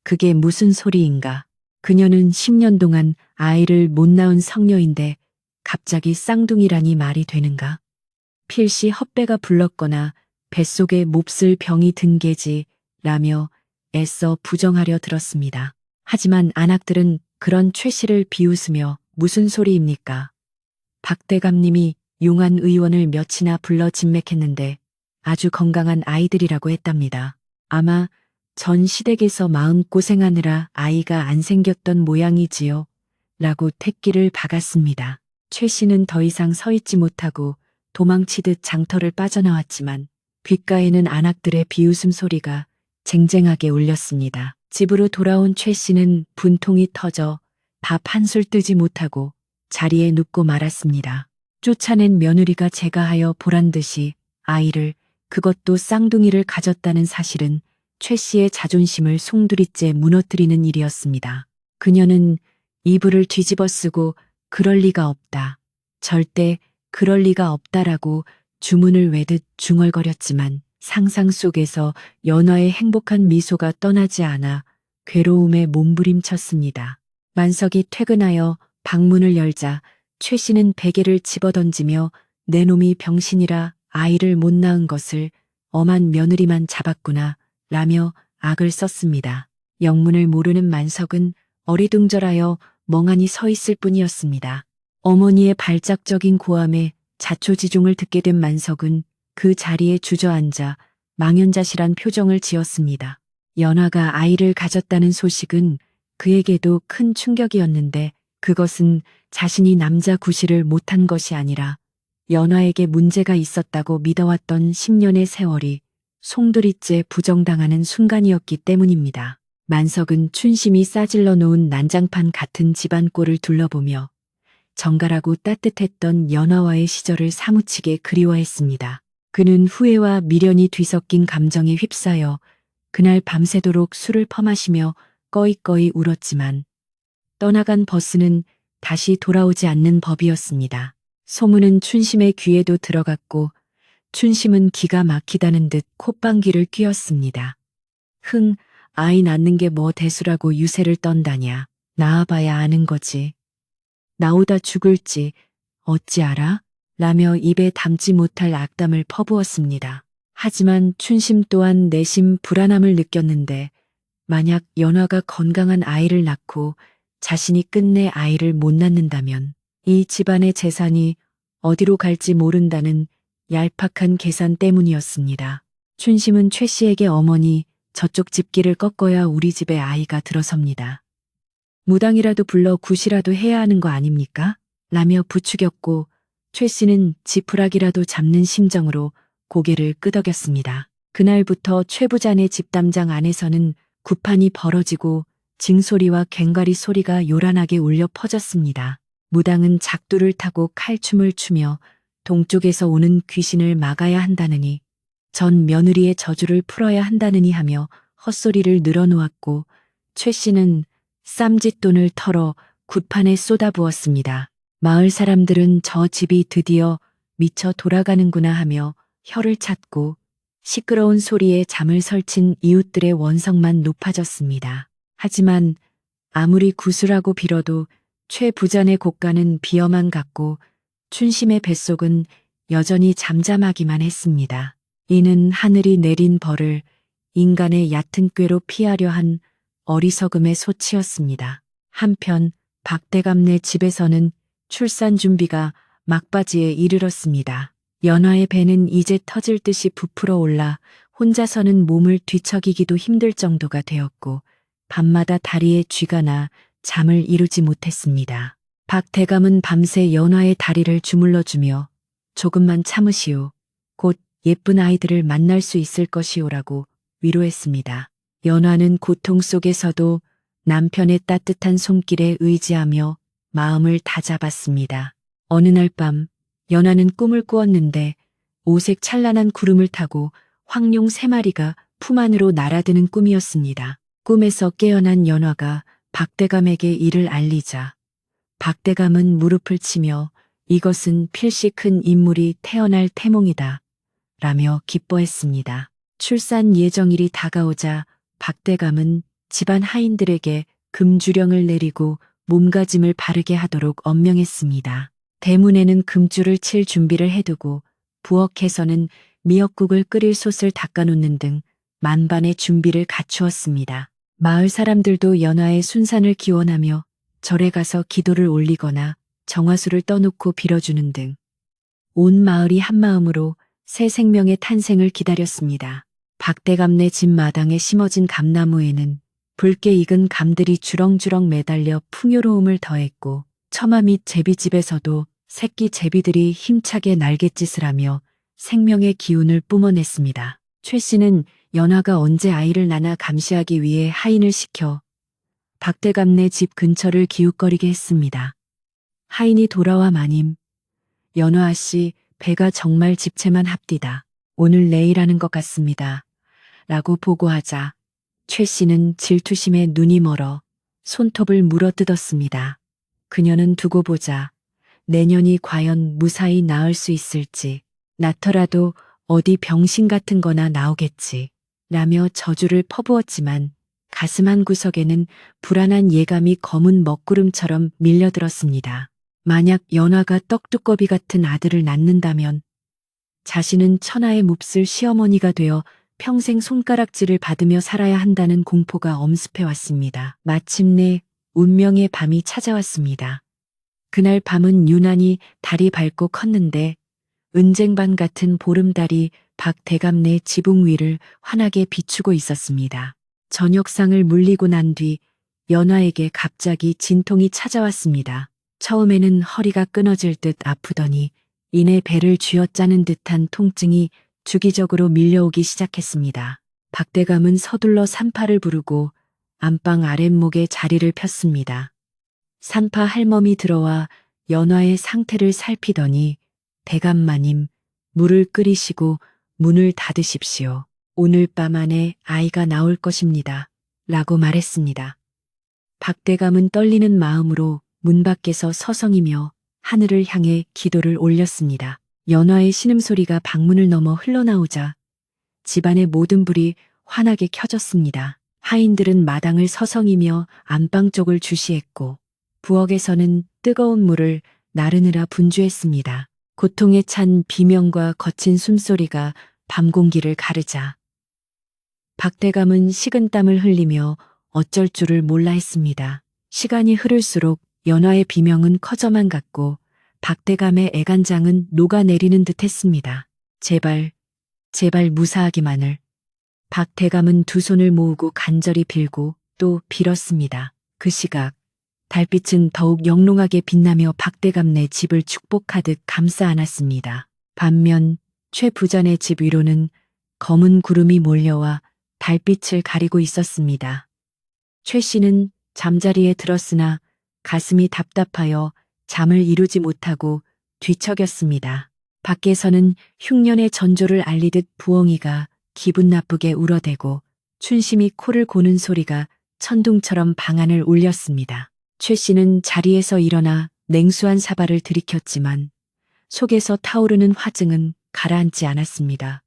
그게 무슨 소리인가? 그녀는 10년 동안 아이를 못 낳은 성녀인데 갑자기 쌍둥이라니 말이 되는가? 필시 헛배가 불렀거나 뱃속에 몹쓸 병이 든 게지 라며 애써 부정하려 들었습니다. 하지만 안악들은 그런 최 씨를 비웃으며 무슨 소리입니까? 박대감님이 용한 의원을 몇이나 불러 진맥했는데 아주 건강한 아이들이라고 했답니다. 아마 전 시댁에서 마음고생하느라 아이가 안 생겼던 모양이지요. 라고 택기를 박았습니다. 최 씨는 더 이상 서 있지 못하고 도망치듯 장터를 빠져나왔지만 귓가에는 안악들의 비웃음 소리가 쟁쟁하게 울렸습니다. 집으로 돌아온 최 씨는 분통이 터져 밥 한술 뜨지 못하고 자리에 눕고 말았습니다. 쫓아낸 며느리가 제가하여 보란듯이 아이를, 그것도 쌍둥이를 가졌다는 사실은 최 씨의 자존심을 송두리째 무너뜨리는 일이었습니다. 그녀는 이불을 뒤집어 쓰고 그럴 리가 없다. 절대 그럴 리가 없다라고 주문을 외듯 중얼거렸지만 상상 속에서 연화의 행복한 미소가 떠나지 않아 괴로움에 몸부림쳤습니다. 만석이 퇴근하여 방문을 열자 최 씨는 베개를 집어던지며 내 놈이 병신이라 아이를 못 낳은 것을 엄한 며느리만 잡았구나 라며 악을 썼습니다. 영문을 모르는 만석은 어리둥절하여 멍하니 서 있을 뿐이었습니다. 어머니의 발작적인 고함에 자초지종을 듣게 된 만석은 그 자리에 주저앉아 망연자실한 표정을 지었습니다. 연화가 아이를 가졌다는 소식은 그에게도 큰 충격이었는데 그것은 자신이 남자 구실을 못한 것이 아니라 연화에게 문제가 있었다고 믿어왔던 10년의 세월이 송두리째 부정당하는 순간이었기 때문입니다. 만석은 춘심이 싸질러 놓은 난장판 같은 집안 꼴을 둘러보며 정갈하고 따뜻했던 연화와의 시절을 사무치게 그리워했습니다. 그는 후회와 미련이 뒤섞인 감정에 휩싸여 그날 밤새도록 술을 퍼마시며 꺼이꺼이 울었지만 떠나간 버스는 다시 돌아오지 않는 법이었습니다. 소문은 춘심의 귀에도 들어갔고 춘심은 기가 막히다는 듯 콧방귀를 뀌었습니다. 아이 낳는 게 뭐 대수라고 유세를 떤다냐. 낳아봐야 아는 거지. 나오다 죽을지 어찌 알아? 라며 입에 담지 못할 악담을 퍼부었습니다. 하지만 춘심 또한 내심 불안함을 느꼈는데 만약 연화가 건강한 아이를 낳고 자신이 끝내 아이를 못 낳는다면 이 집안의 재산이 어디로 갈지 모른다는 얄팍한 계산 때문이었습니다. 춘심은 최 씨에게 어머니 저쪽 집길을 꺾어야 우리 집에 아이가 들어섭니다. 무당이라도 불러 굿이라도 해야 하는 거 아닙니까? 라며 부추겼고 최 씨는 지푸라기라도 잡는 심정으로 고개를 끄덕였습니다. 그날부터 최 부자네 집담장 안에서는 구판이 벌어지고 징소리와 괭과리 소리가 요란하게 울려 퍼졌습니다. 무당은 작두를 타고 칼춤을 추며 동쪽에서 오는 귀신을 막아야 한다느니 전 며느리의 저주를 풀어야 한다느니 하며 헛소리를 늘어놓았고 최 씨는 쌈짓돈을 털어 굿판에 쏟아부었습니다. 마을 사람들은 저 집이 드디어 미쳐 돌아가는구나 하며 혀를 찾고 시끄러운 소리에 잠을 설친 이웃들의 원성만 높아졌습니다. 하지만 아무리 구슬하고 빌어도 최 부잔의 곡간은 비어만 갔고 춘심의 뱃속은 여전히 잠잠하기만 했습니다. 이는 하늘이 내린 벌을 인간의 얕은 꾀로 피하려 한 어리석음의 소치였습니다. 한편 박대감네 집에서는 출산 준비가 막바지에 이르렀습니다. 연화의 배는 이제 터질 듯이 부풀어 올라 혼자서는 몸을 뒤척이기도 힘들 정도가 되었고 밤마다 다리에 쥐가 나 잠을 이루지 못했습니다. 박대감은 밤새 연화의 다리를 주물러주며 조금만 참으시오. 곧 예쁜 아이들을 만날 수 있을 것이오라고 위로했습니다. 연화는 고통 속에서도 남편의 따뜻한 손길에 의지하며 마음을 다잡았습니다. 어느 날 밤 연화는 꿈을 꾸었는데 오색 찬란한 구름을 타고 황룡 3마리가 품 안으로 날아드는 꿈이었습니다. 꿈에서 깨어난 연화가 박대감에게 이를 알리자 박대감은 무릎을 치며 이것은 필시 큰 인물이 태어날 태몽이다 라며 기뻐했습니다. 출산 예정일이 다가오자 박대감은 집안 하인들에게 금주령을 내리고 몸가짐을 바르게 하도록 엄명했습니다. 대문에는 금줄을 칠 준비를 해두고 부엌에서는 미역국을 끓일 솥을 닦아놓는 등 만반의 준비를 갖추었습니다. 마을 사람들도 연화의 순산을 기원하며 절에 가서 기도를 올리거나 정화수를 떠놓고 빌어주는 등 온 마을이 한마음으로 새 생명의 탄생을 기다렸습니다. 박대감네 집 마당에 심어진 감나무에는 붉게 익은 감들이 주렁주렁 매달려 풍요로움을 더했고 처마 및 제비집에서도 새끼 제비들이 힘차게 날갯짓을 하며 생명의 기운을 뿜어냈습니다. 최 씨는 연화가 언제 아이를 낳나 감시하기 위해 하인을 시켜 박대감네 집 근처를 기웃거리게 했습니다. 하인이 돌아와 마님, 연화 씨 배가 정말 집채만 합디다. 오늘 내일 하는 것 같습니다. 라고 보고하자 최 씨는 질투심에 눈이 멀어 손톱을 물어뜯었습니다. 그녀는 두고 보자 내년이 과연 무사히 나을 수 있을지, 낳더라도 어디 병신 같은 거나 나오겠지 라며 저주를 퍼부었지만 가슴 한구석에는 불안한 예감이 검은 먹구름처럼 밀려들었습니다. 만약 연화가 떡두꺼비 같은 아들을 낳는다면 자신은 천하의 몹쓸 시어머니가 되어 평생 손가락질을 받으며 살아야 한다는 공포가 엄습해왔습니다. 마침내 운명의 밤이 찾아왔습니다. 그날 밤은 유난히 달이 밝고 컸는데 은쟁반 같은 보름달이 박대감네 지붕 위를 환하게 비추고 있었습니다. 저녁상을 물리고 난 뒤 연화에게 갑자기 진통이 찾아왔습니다. 처음에는 허리가 끊어질 듯 아프더니 이내 배를 쥐어짜는 듯한 통증이 주기적으로 밀려오기 시작했습니다. 박대감은 서둘러 산파를 부르고 안방 아랫목에 자리를 폈습니다. 산파 할멈이 들어와 연화의 상태를 살피더니 대감마님, 물을 끓이시고 문을 닫으십시오. 오늘 밤 안에 아이가 나올 것입니다. 라고 말했습니다. 박대감은 떨리는 마음으로 문 밖에서 서성이며 하늘을 향해 기도를 올렸습니다. 연화의 신음소리가 방문을 넘어 흘러나오자 집안의 모든 불이 환하게 켜졌습니다. 하인들은 마당을 서성이며 안방 쪽을 주시했고 부엌에서는 뜨거운 물을 나르느라 분주했습니다. 고통에 찬 비명과 거친 숨소리가 밤 공기를 가르자 박대감은 식은땀을 흘리며 어쩔 줄을 몰라 했습니다. 시간이 흐를수록 연화의 비명은 커져만 갔고 박대감의 애간장은 녹아내리는 듯 했습니다. 제발, 제발 무사하기만을. 박대감은 두 손을 모으고 간절히 빌고 또 빌었습니다. 그 시각 달빛은 더욱 영롱하게 빛나며 박대감네 집을 축복하듯 감싸 안았습니다. 반면 최 부잔의 집 위로는 검은 구름이 몰려와 달빛을 가리고 있었습니다. 최 씨는 잠자리에 들었으나 가슴이 답답하여 잠을 이루지 못하고 뒤척였습니다. 밖에서는 흉년의 전조를 알리듯 부엉이가 기분 나쁘게 울어대고 춘심이 코를 고는 소리가 천둥처럼 방안을 울렸습니다. 최 씨는 자리에서 일어나 냉수한 사발을 들이켰지만 속에서 타오르는 화증은 가라앉지 않았습니다.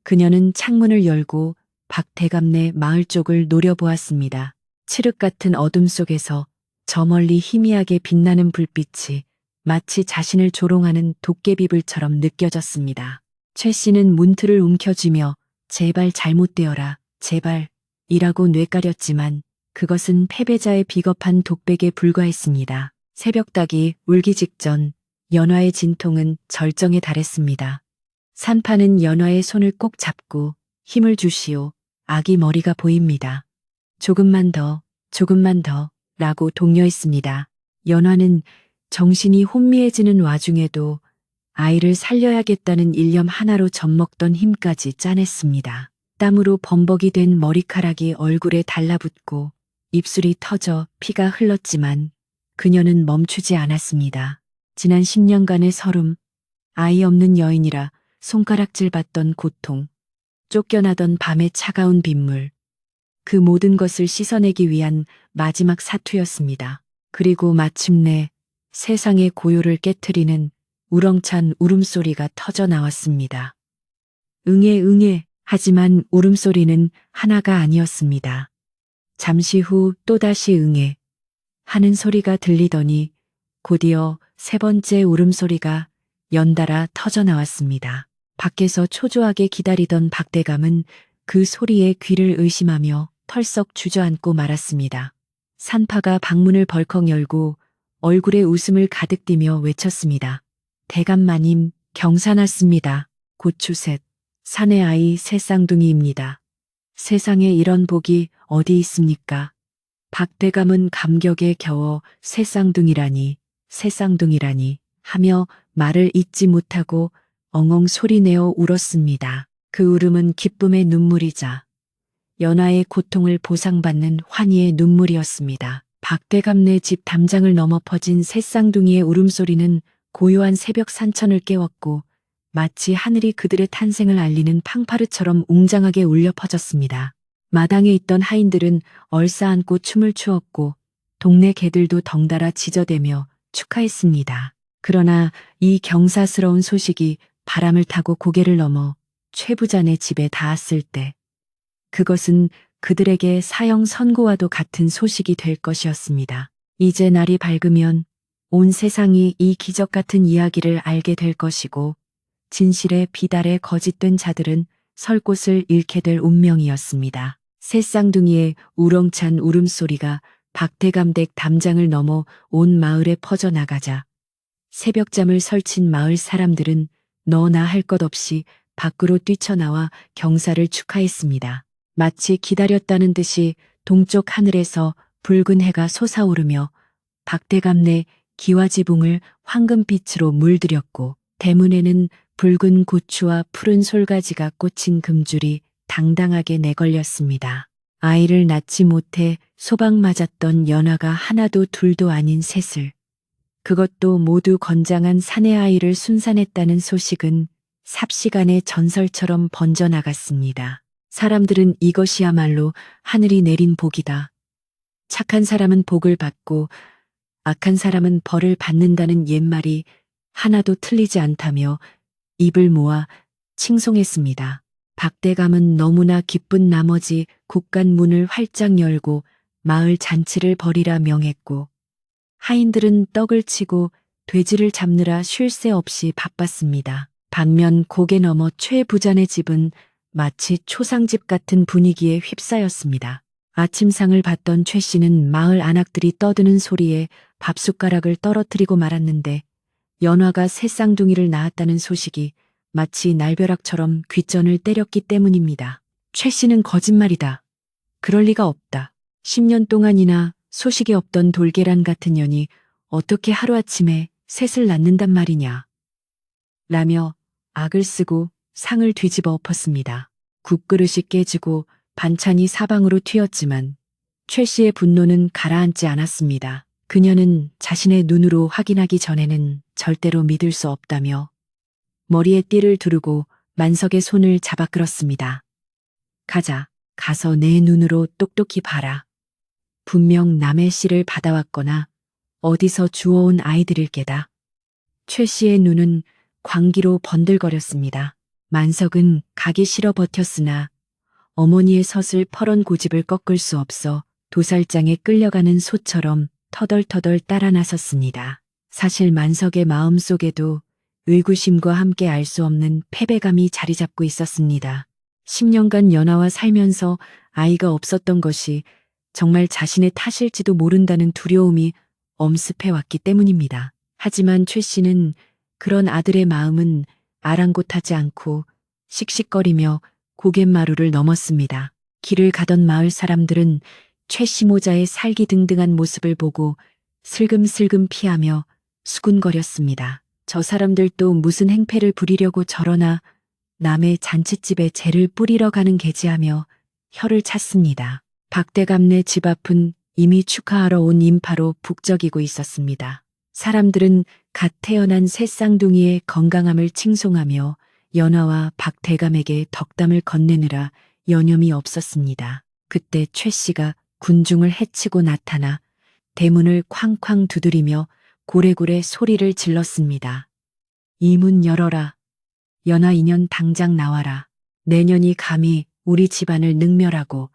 그녀는 창문을 열고 박대감네 마을 쪽을 노려보았습니다. 칠흑 같은 어둠 속에서 저 멀리 희미하게 빛나는 불빛이 마치 자신을 조롱하는 도깨비불처럼 느껴졌습니다. 최 씨는 문틀을 움켜쥐며 제발 잘못되어라, 제발 이라고 뇌까렸지만 그것은 패배자의 비겁한 독백에 불과했습니다. 새벽닭이 울기 직전 연화의 진통은 절정에 달했습니다. 산파는 연화의 손을 꼭 잡고 힘을 주시오. 아기 머리가 보입니다. 조금만 더, 조금만 더 라고 독려했습니다. 연화는 정신이 혼미해지는 와중에도 아이를 살려야겠다는 일념 하나로 젖먹던 힘까지 짜냈습니다. 땀으로 범벅이 된 머리카락이 얼굴에 달라붙고 입술이 터져 피가 흘렀지만 그녀는 멈추지 않았습니다. 지난 10년간의 서름, 아이 없는 여인이라 손가락질 받던 고통, 쫓겨나던 밤의 차가운 빗물, 그 모든 것을 씻어내기 위한 마지막 사투였습니다. 그리고 마침내 세상의 고요를 깨트리는 우렁찬 울음소리가 터져 나왔습니다. 응애 응애 하지만 울음소리는 하나가 아니었습니다. 잠시 후 또다시 응애 하는 소리가 들리더니 곧이어 세 번째 울음소리가 연달아 터져 나왔습니다. 밖에서 초조하게 기다리던 박대감은 그 소리에 귀를 의심하며 털썩 주저앉고 말았습니다. 산파가 방문을 벌컥 열고 얼굴에 웃음을 가득 띠며 외쳤습니다. 대감마님, 경사났습니다. 고추셋, 사내 아이 새 쌍둥이입니다. 세상에 이런 복이 어디 있습니까? 박대감은 감격에 겨워 새 쌍둥이라니 하며 말을 잇지 못하고 엉엉 소리내어 울었습니다. 그 울음은 기쁨의 눈물이자 연하의 고통을 보상받는 환희의 눈물이었습니다. 박대감네 집 담장을 넘어 퍼진 새 쌍둥이의 울음소리는 고요한 새벽 산천을 깨웠고 마치 하늘이 그들의 탄생을 알리는 팡파르처럼 웅장하게 울려 퍼졌습니다. 마당에 있던 하인들은 얼싸안고 춤을 추었고 동네 개들도 덩달아 짖어대며 축하했습니다. 그러나 이 경사스러운 소식이 바람을 타고 고개를 넘어 최 부자네 집에 닿았을 때 그것은 그들에게 사형 선고와도 같은 소식이 될 것이었습니다. 이제 날이 밝으면 온 세상이 이 기적 같은 이야기를 알게 될 것이고 진실의 비달에 거짓된 자들은 설 곳을 잃게 될 운명이었습니다. 새 쌍둥이의 우렁찬 울음소리가 박대감댁 담장을 넘어 온 마을에 퍼져나가자 새벽잠을 설친 마을 사람들은 너나 할 것 없이 밖으로 뛰쳐나와 경사를 축하했습니다. 마치 기다렸다는 듯이 동쪽 하늘에서 붉은 해가 솟아오르며 박대감네 기와지붕을 황금빛으로 물들였고 대문에는 붉은 고추와 푸른 솔가지가 꽂힌 금줄이 당당하게 내걸렸습니다. 아이를 낳지 못해 소방 맞았던 연하가 하나도 둘도 아닌 셋을, 그것도 모두 건장한 사내 아이를 순산했다는 소식은 삽시간에 전설처럼 번져나갔습니다. 사람들은 이것이야말로 하늘이 내린 복이다. 착한 사람은 복을 받고 악한 사람은 벌을 받는다는 옛말이 하나도 틀리지 않다며 입을 모아 칭송했습니다. 박대감은 너무나 기쁜 나머지 국간 문을 활짝 열고 마을 잔치를 벌이라 명했고 하인들은 떡을 치고 돼지를 잡느라 쉴 새 없이 바빴습니다. 반면 고개 넘어 최 부자네 집은 마치 초상집 같은 분위기에 휩싸였습니다. 아침상을 받던 최 씨는 마을 안악들이 떠드는 소리에 밥숟가락을 떨어뜨리고 말았는데 연화가 새 쌍둥이를 낳았다는 소식이 마치 날벼락처럼 귓전을 때렸기 때문입니다. 최 씨는 거짓말이다. 그럴 리가 없다. 10년 동안이나 소식이 없던 돌계란 같은 년이 어떻게 하루아침에 셋을 낳는단 말이냐. 라며 악을 쓰고 상을 뒤집어 엎었습니다. 국그릇이 깨지고 반찬이 사방으로 튀었지만 최 씨의 분노는 가라앉지 않았습니다. 그녀는 자신의 눈으로 확인하기 전에는 절대로 믿을 수 없다며 머리에 띠를 두르고 만석의 손을 잡아 끌었습니다. 가자, 가서 내 눈으로 똑똑히 봐라. 분명 남의 씨를 받아왔거나 어디서 주워온 아이들일 게다. 최 씨의 눈은 광기로 번들거렸습니다. 만석은 가기 싫어 버텼으나 어머니의 서슬 퍼런 고집을 꺾을 수 없어 도살장에 끌려가는 소처럼 터덜터덜 따라 나섰습니다. 사실 만석의 마음 속에도 의구심과 함께 알 수 없는 패배감이 자리 잡고 있었습니다. 10년간 연하와 살면서 아이가 없었던 것이 정말 자신의 탓일지도 모른다는 두려움이 엄습해 왔기 때문입니다. 하지만 최 씨는 그런 아들의 마음은 아랑곳하지 않고 씩씩거리며 고갯마루를 넘었습니다. 길을 가던 마을 사람들은 최 씨 모자의 살기등등한 모습을 보고 슬금슬금 피하며 수군거렸습니다. 저 사람들도 무슨 행패를 부리려고 저러나 남의 잔칫집에 재를 뿌리러 가는 게지하며 혀를 찼습니다. 박대감네 집 앞은 이미 축하하러 온 인파로 북적이고 있었습니다. 사람들은 갓 태어난 새 쌍둥이의 건강함을 칭송하며 연하와 박대감에게 덕담을 건네느라 여념이 없었습니다. 그때 최 씨가 군중을 헤치고 나타나 대문을 쾅쾅 두드리며 고래고래 소리를 질렀습니다. 이 문 열어라. 연하 인연 당장 나와라. 내년이 감히 우리 집안을 능멸하고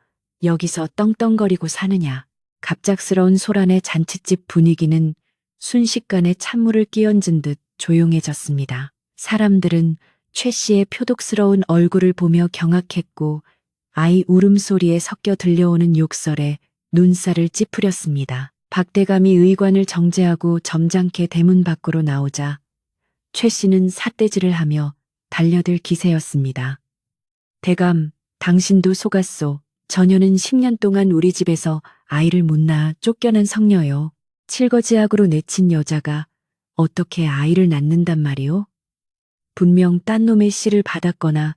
여기서 떵떵거리고 사느냐. 갑작스러운 소란의 잔칫집 분위기는 순식간에 찬물을 끼얹은 듯 조용해졌습니다. 사람들은 최 씨의 표독스러운 얼굴을 보며 경악했고 아이 울음소리에 섞여 들려오는 욕설에 눈살을 찌푸렸습니다. 박대감이 의관을 정제하고 점잖게 대문 밖으로 나오자 최 씨는 삿대질을 하며 달려들 기세였습니다. 대감, 당신도 속았소. 저녀는 10년 동안 우리 집에서 아이를 못 낳아 쫓겨난 성녀요. 칠거지약으로 내친 여자가 어떻게 아이를 낳는단 말이오? 분명 딴 놈의 씨를 받았거나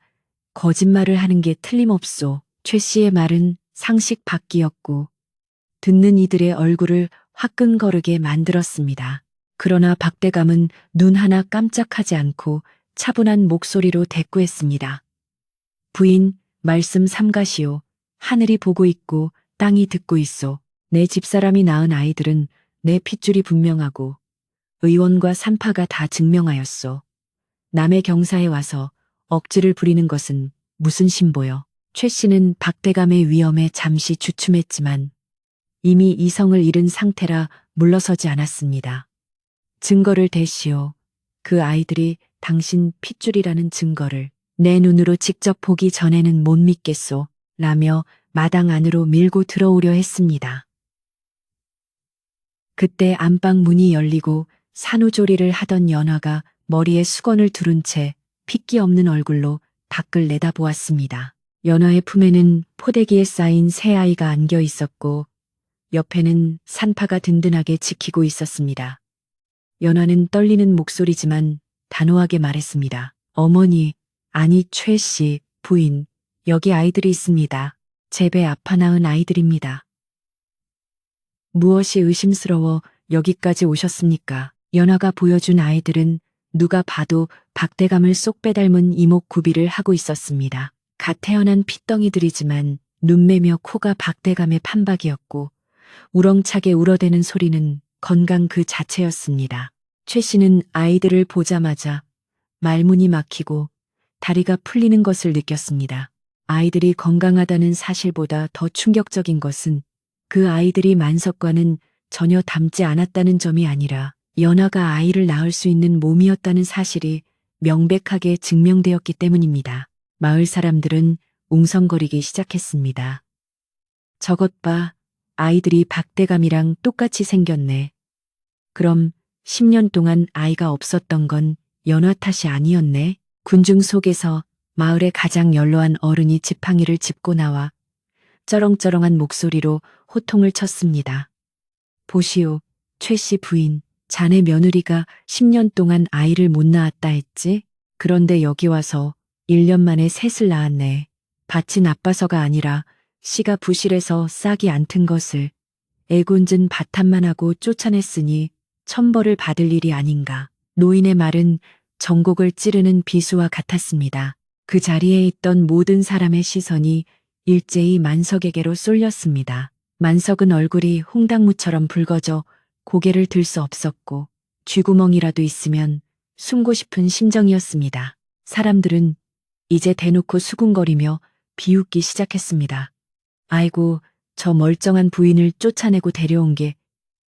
거짓말을 하는 게 틀림없소. 최 씨의 말은 상식 밖이었고 듣는 이들의 얼굴을 화끈거리게 만들었습니다. 그러나 박대감은 눈 하나 깜짝하지 않고 차분한 목소리로 대꾸했습니다. 부인, 말씀 삼가시오. 하늘이 보고 있고 땅이 듣고 있소. 내 집사람이 낳은 아이들은 내 핏줄이 분명하고 의원과 산파가 다 증명하였소. 남의 경사에 와서 억지를 부리는 것은 무슨 신보여. 최 씨는 박대감의 위험에 잠시 주춤했지만 이미 이성을 잃은 상태라 물러서지 않았습니다. 증거를 대시오. 그 아이들이 당신 핏줄이라는 증거를 내 눈으로 직접 보기 전에는 못 믿겠소. 라며 마당 안으로 밀고 들어오려 했습니다. 그때 안방 문이 열리고 산후조리를 하던 연화가 머리에 수건을 두른 채 핏기 없는 얼굴로 밖을 내다보았습니다. 연화의 품에는 포대기에 쌓인 새 아이가 안겨 있었고 옆에는 산파가 든든하게 지키고 있었습니다. 연화는 떨리는 목소리지만 단호하게 말했습니다. 어머니, 아니 최 씨, 부인, 여기 아이들이 있습니다. 제 배 아파 낳은 아이들입니다. 무엇이 의심스러워 여기까지 오셨습니까? 연화가 보여준 아이들은 누가 봐도 박대감을 쏙 빼닮은 이목구비를 하고 있었습니다. 갓 태어난 핏덩이들이지만 눈매며 코가 박대감의 판박이었고 우렁차게 울어대는 소리는 건강 그 자체였습니다. 최 씨는 아이들을 보자마자 말문이 막히고 다리가 풀리는 것을 느꼈습니다. 아이들이 건강하다는 사실보다 더 충격적인 것은 그 아이들이 만석과는 전혀 닮지 않았다는 점이 아니라 연하가 아이를 낳을 수 있는 몸이었다는 사실이 명백하게 증명되었기 때문입니다. 마을 사람들은 웅성거리기 시작했습니다. 저것 봐, 아이들이 박대감이랑 똑같이 생겼네. 그럼 10년 동안 아이가 없었던 건 연화 탓이 아니었네. 군중 속에서 마을의 가장 연로한 어른이 지팡이를 짚고 나와 쩌렁쩌렁한 목소리로 호통을 쳤습니다. 보시오, 최 씨 부인, 자네 며느리가 10년 동안 아이를 못 낳았다 했지? 그런데 여기 와서 1년 만에 셋을 낳았네. 밭이 나빠서가 아니라 씨가 부실해서 싹이 안 튼 것을 애굼은 바탐만 하고 쫓아냈으니 천벌을 받을 일이 아닌가. 노인의 말은 전곡을 찌르는 비수와 같았습니다. 그 자리에 있던 모든 사람의 시선이 일제히 만석에게로 쏠렸습니다. 만석은 얼굴이 홍당무처럼 붉어져 고개를 들 수 없었고 쥐구멍이라도 있으면 숨고 싶은 심정이었습니다. 사람들은 이제 대놓고 수군거리며 비웃기 시작했습니다. 아이고, 저 멀쩡한 부인을 쫓아내고 데려온 게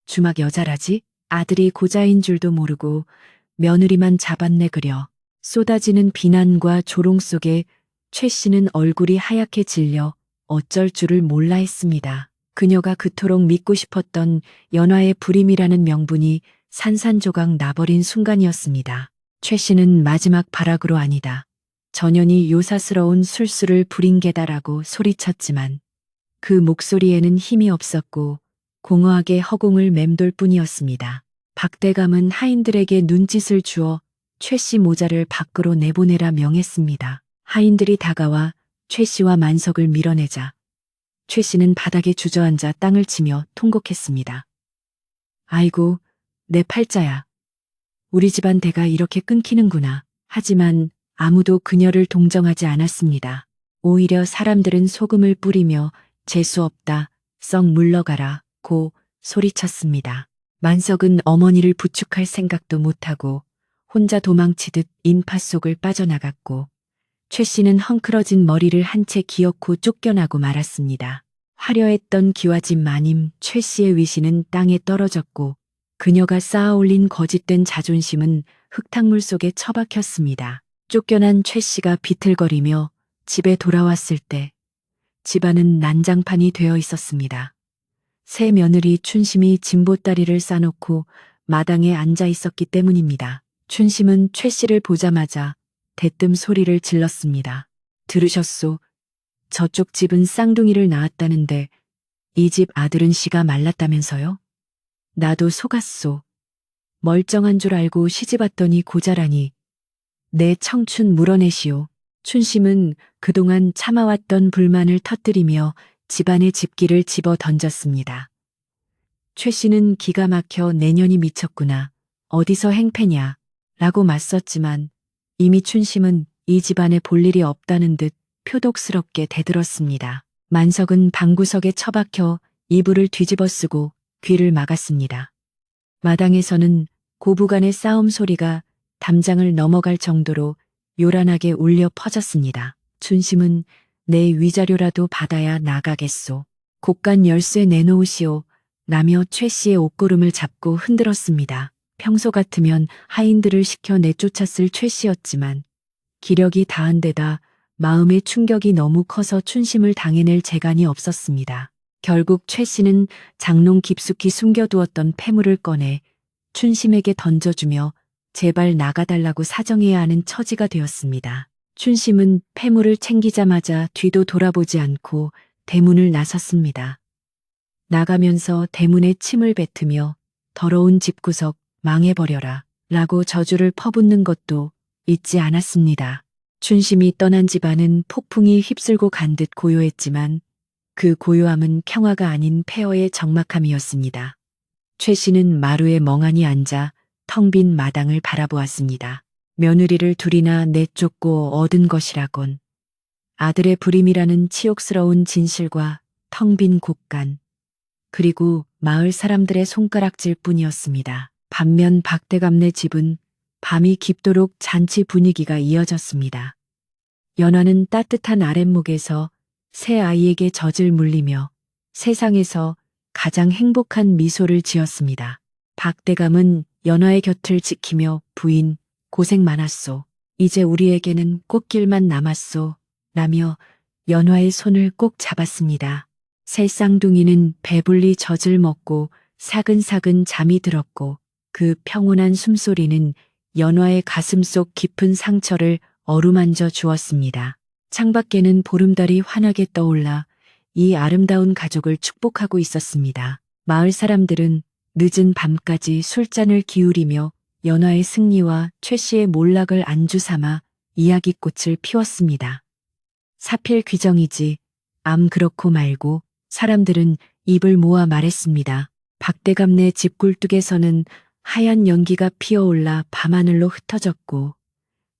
주막 여자라지? 아들이 고자인 줄도 모르고 며느리만 잡았네 그려. 쏟아지는 비난과 조롱 속에 최 씨는 얼굴이 하얗게 질려 어쩔 줄을 몰라 했습니다. 그녀가 그토록 믿고 싶었던 연화의 불임이라는 명분이 산산조각 나버린 순간이었습니다. 최 씨는 마지막 발악으로 아니다. 전연이 요사스러운 술수를 부린 게다라고 소리쳤지만 그 목소리에는 힘이 없었고 공허하게 허공을 맴돌 뿐이었습니다. 박대감은 하인들에게 눈짓을 주어 최 씨 모자를 밖으로 내보내라 명했습니다. 하인들이 다가와 최 씨와 만석을 밀어내자 최 씨는 바닥에 주저앉아 땅을 치며 통곡했습니다. 아이고, 내 팔자야. 우리 집안 대가 이렇게 끊기는구나. 하지만 아무도 그녀를 동정하지 않았습니다. 오히려 사람들은 소금을 뿌리며 재수 없다, 썩 물러가라, 고 소리쳤습니다. 만석은 어머니를 부축할 생각도 못하고 혼자 도망치듯 인파 속을 빠져나갔고 최 씨는 헝클어진 머리를 한 채 기어코 쫓겨나고 말았습니다. 화려했던 기와집 마님 최 씨의 위신은 땅에 떨어졌고 그녀가 쌓아올린 거짓된 자존심은 흙탕물 속에 처박혔습니다. 쫓겨난 최 씨가 비틀거리며 집에 돌아왔을 때 집안은 난장판이 되어 있었습니다. 새 며느리 춘심이 진보다리를 싸놓고 마당에 앉아 있었기 때문입니다. 춘심은 최 씨를 보자마자 대뜸 소리를 질렀습니다. 들으셨소? 저쪽 집은 쌍둥이를 낳았다는데 이 집 아들은 씨가 말랐다면서요? 나도 속았소. 멀쩡한 줄 알고 시집왔더니 고자라니. 내 청춘 물어내시오. 춘심은 그동안 참아왔던 불만을 터뜨리며 집안의 집기를 집어 던졌습니다. 최 씨는 기가 막혀 내년이 미쳤구나. 어디서 행패냐. 라고 맞섰지만 이미 춘심은 이 집안에 볼 일이 없다는 듯 표독스럽게 대들었습니다. 만석은 방구석에 처박혀 이불을 뒤집어 쓰고 귀를 막았습니다. 마당에서는 고부간의 싸움 소리가 담장을 넘어갈 정도로 요란하게 울려 퍼졌습니다. 춘심은 내 위자료라도 받아야 나가겠소. 곳간 열쇠 내놓으시오. 라며 최 씨의 옷고름을 잡고 흔들었습니다. 평소 같으면 하인들을 시켜 내쫓았을 최 씨였지만 기력이 다한 데다 마음의 충격이 너무 커서 춘심을 당해낼 재간이 없었습니다. 결국 최 씨는 장롱 깊숙이 숨겨두었던 폐물을 꺼내 춘심에게 던져주며 제발 나가달라고 사정해야 하는 처지가 되었습니다. 춘심은 폐물을 챙기자마자 뒤도 돌아보지 않고 대문을 나섰습니다. 나가면서 대문에 침을 뱉으며 더러운 집구석 망해버려라 라고 저주를 퍼붓는 것도 잊지 않았습니다. 춘심이 떠난 집안은 폭풍이 휩쓸고 간 듯 고요했지만 그 고요함은 평화가 아닌 폐허의 적막함이었습니다. 최 씨는 마루에 멍하니 앉아 텅 빈 마당을 바라보았습니다. 며느리를 둘이나 내쫓고 얻은 것이라곤 아들의 불임이라는 치욕스러운 진실과 텅 빈 곳간 그리고 마을 사람들의 손가락질 뿐이었습니다. 반면 박대감네 집은 밤이 깊도록 잔치 분위기가 이어졌습니다. 연화는 따뜻한 아랫목에서 새 아이에게 젖을 물리며 세상에서 가장 행복한 미소를 지었습니다. 박대감은 연화의 곁을 지키며 부인 고생 많았소. 이제 우리에게는 꽃길만 남았소. 라며 연화의 손을 꼭 잡았습니다. 새 쌍둥이는 배불리 젖을 먹고 사근사근 잠이 들었고 그 평온한 숨소리는 연화의 가슴 속 깊은 상처를 어루만져 주었습니다. 창밖에는 보름달이 환하게 떠올라 이 아름다운 가족을 축복하고 있었습니다. 마을 사람들은 늦은 밤까지 술잔을 기울이며 연화의 승리와 최 씨의 몰락을 안주 삼아 이야기꽃을 피웠습니다. 사필 귀정이지 암 그렇고 말고 사람들은 입을 모아 말했습니다. 박대감네 집 굴뚝에서는 하얀 연기가 피어올라 밤하늘로 흩어졌고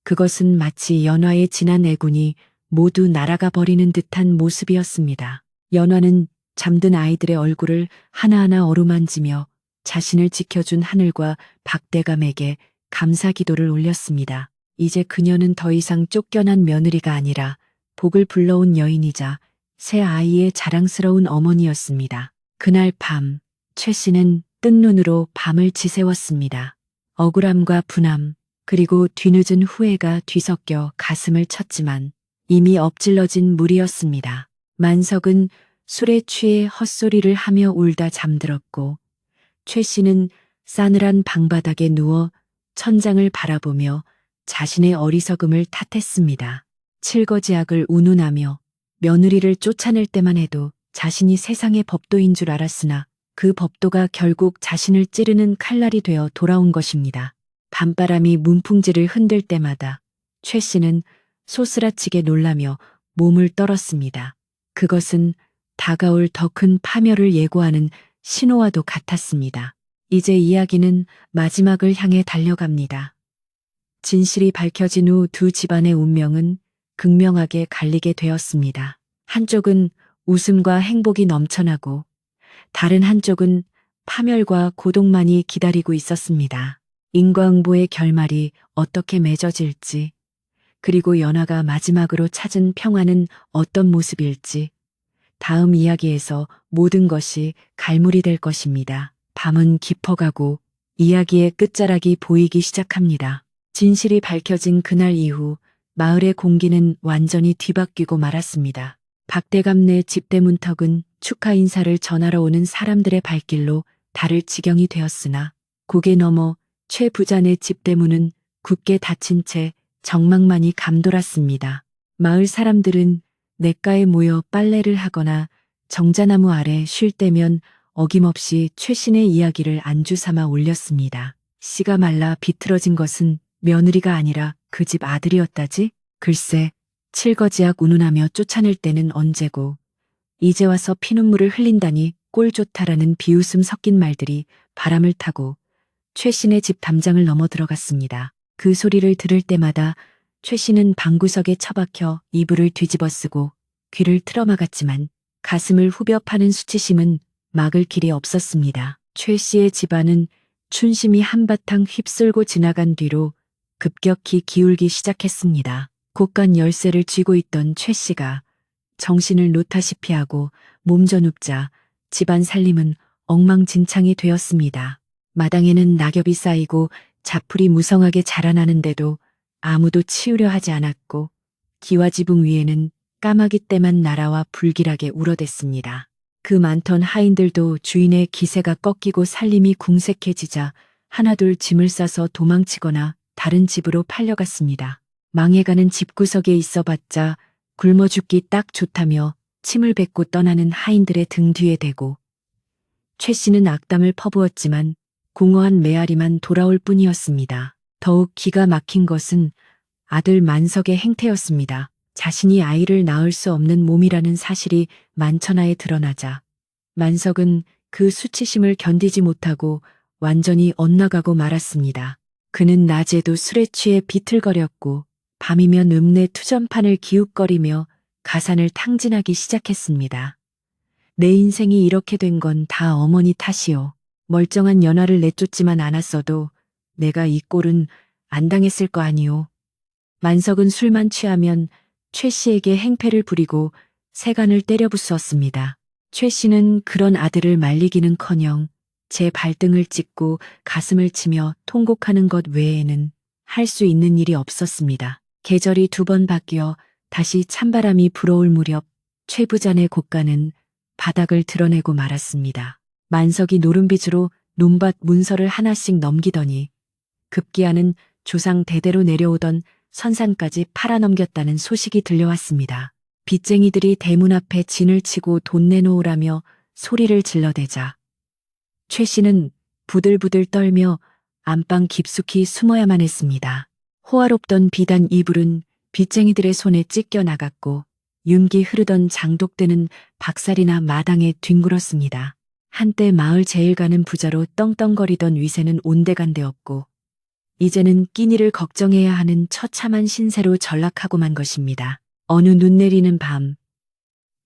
그것은 마치 연화의 지난 애군이 모두 날아가 버리는 듯한 모습이었습니다. 연화는 잠든 아이들의 얼굴을 하나하나 어루만지며 자신을 지켜준 하늘과 박대감에게 감사 기도를 올렸습니다. 이제 그녀는 더 이상 쫓겨난 며느리가 아니라 복을 불러온 여인이자 새 아이의 자랑스러운 어머니였습니다. 그날 밤, 최 씨는 뜬 눈으로 밤을 지새웠습니다. 억울함과 분함, 그리고 뒤늦은 후회가 뒤섞여 가슴을 쳤지만 이미 엎질러진 물이었습니다. 만석은 술에 취해 헛소리를 하며 울다 잠들었고 최 씨는 싸늘한 방바닥에 누워 천장을 바라보며 자신의 어리석음을 탓했습니다. 칠거지약을 운운하며 며느리를 쫓아낼 때만 해도 자신이 세상의 법도인 줄 알았으나 그 법도가 결국 자신을 찌르는 칼날이 되어 돌아온 것입니다. 밤바람이 문풍지를 흔들 때마다 최 씨는 소스라치게 놀라며 몸을 떨었습니다. 그것은 다가올 더 큰 파멸을 예고하는 신호와도 같았습니다. 이제 이야기는 마지막을 향해 달려갑니다. 진실이 밝혀진 후 두 집안의 운명은 극명하게 갈리게 되었습니다. 한쪽은 웃음과 행복이 넘쳐나고 다른 한쪽은 파멸과 고독만이 기다리고 있었습니다. 인과응보의 결말이 어떻게 맺어질지, 그리고 연하가 마지막으로 찾은 평화는 어떤 모습일지, 다음 이야기에서 모든 것이 갈무리 될 것입니다. 밤은 깊어가고 이야기의 끝자락이 보이기 시작합니다. 진실이 밝혀진 그날 이후 마을의 공기는 완전히 뒤바뀌고 말았습니다. 박대감네 집대 문턱은 축하 인사를 전하러 오는 사람들의 발길로 다를 지경이 되었으나 고개 넘어 최 부자네 집대문은 굳게 닫힌 채 정막만이 감돌았습니다. 마을 사람들은 냇가에 모여 빨래를 하거나 정자나무 아래 쉴 때면 어김없이 최신의 이야기를 안주 삼아 올렸습니다. 씨가 말라 비틀어진 것은 며느리가 아니라 그 집 아들이었다지? 글쎄, 칠거지약 운운하며 쫓아낼 때는 언제고 이제 와서 피눈물을 흘린다니 꼴 좋다라는 비웃음 섞인 말들이 바람을 타고 최신의 집 담장을 넘어 들어갔습니다. 그 소리를 들을 때마다 최씨는 방구석에 처박혀 이불을 뒤집어 쓰고 귀를 틀어막았지만 가슴을 후벼 파는 수치심은 막을 길이 없었습니다. 최씨의 집안은 춘심이 한바탕 휩쓸고 지나간 뒤로 급격히 기울기 시작했습니다. 곳간 열쇠를 쥐고 있던 최씨가 정신을 놓다시피 하고 몸져눕자 집안 살림은 엉망진창이 되었습니다. 마당에는 낙엽이 쌓이고 자풀이 무성하게 자라나는데도 아무도 치우려 하지 않았고 기와지붕 위에는 까마귀 떼만 날아와 불길하게 울어댔습니다. 그 많던 하인들도 주인의 기세가 꺾이고 살림이 궁색해지자 하나둘 짐을 싸서 도망치거나 다른 집으로 팔려갔습니다. 망해가는 집구석에 있어봤자 굶어 죽기 딱 좋다며 침을 뱉고 떠나는 하인들의 등 뒤에 대고 최 씨는 악담을 퍼부었지만 공허한 메아리만 돌아올 뿐이었습니다. 더욱 기가 막힌 것은 아들 만석의 행태였습니다. 자신이 아이를 낳을 수 없는 몸이라는 사실이 만천하에 드러나자 만석은 그 수치심을 견디지 못하고 완전히 엇나가고 말았습니다. 그는 낮에도 술에 취해 비틀거렸고 밤이면 읍내 투전판을 기웃거리며 가산을 탕진하기 시작했습니다. 내 인생이 이렇게 된 건 다 어머니 탓이요. 멀쩡한 연하를 내쫓지만 않았어도 내가 이 꼴은 안 당했을 거 아니오. 만석은 술만 취하면 최 씨에게 행패를 부리고 세간을 때려 부수었습니다. 최 씨는 그런 아들을 말리기는커녕 제 발등을 찍고 가슴을 치며 통곡하는 것 외에는 할 수 있는 일이 없었습니다. 계절이 두 번 바뀌어 다시 찬바람이 불어올 무렵 최 부자네 곳간은 바닥을 드러내고 말았습니다. 만석이 노름비주로 논밭 문서를 하나씩 넘기더니 급기야는 조상 대대로 내려오던 선산까지 팔아넘겼다는 소식이 들려왔습니다. 빚쟁이들이 대문 앞에 진을 치고 돈 내놓으라며 소리를 질러대자 최 씨는 부들부들 떨며 안방 깊숙이 숨어야만 했습니다. 호화롭던 비단 이불은 빚쟁이들의 손에 찢겨 나갔고 윤기 흐르던 장독대는 박살이나 마당에 뒹굴었습니다. 한때 마을 제일 가는 부자로 떵떵거리던 위세는 온데간데없고 이제는 끼니를 걱정해야 하는 처참한 신세로 전락하고 만 것입니다. 어느 눈 내리는 밤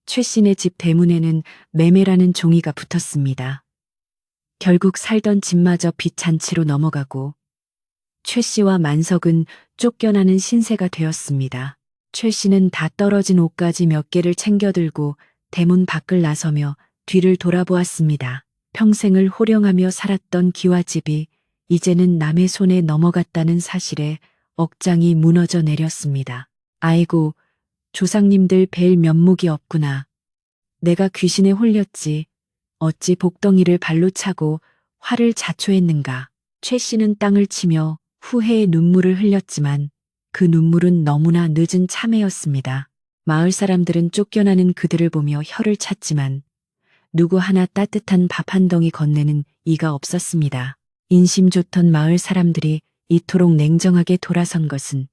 최 씨네 집 대문에는 매매라는 종이가 붙었습니다. 결국 살던 집마저 빚잔치로 넘어가고 최 씨와 만석은 쫓겨나는 신세가 되었습니다. 최 씨는 다 떨어진 옷가지 몇 개를 챙겨들고 대문 밖을 나서며 뒤를 돌아보았습니다. 평생을 호령하며 살았던 기와집이 이제는 남의 손에 넘어갔다는 사실에 억장이 무너져 내렸습니다. 아이고, 조상님들 뵐 면목이 없구나. 내가 귀신에 홀렸지. 어찌 복덩이를 발로 차고 화를 자초했는가. 최 씨는 땅을 치며 후회의 눈물을 흘렸지만 그 눈물은 너무나 늦은 참회였습니다. 마을 사람들은 쫓겨나는 그들을 보며 혀를 찼지만 누구 하나 따뜻한 밥 한 덩이 건네는 이가 없었습니다. 인심 좋던 마을 사람들이 이토록 냉정하게 돌아선 것은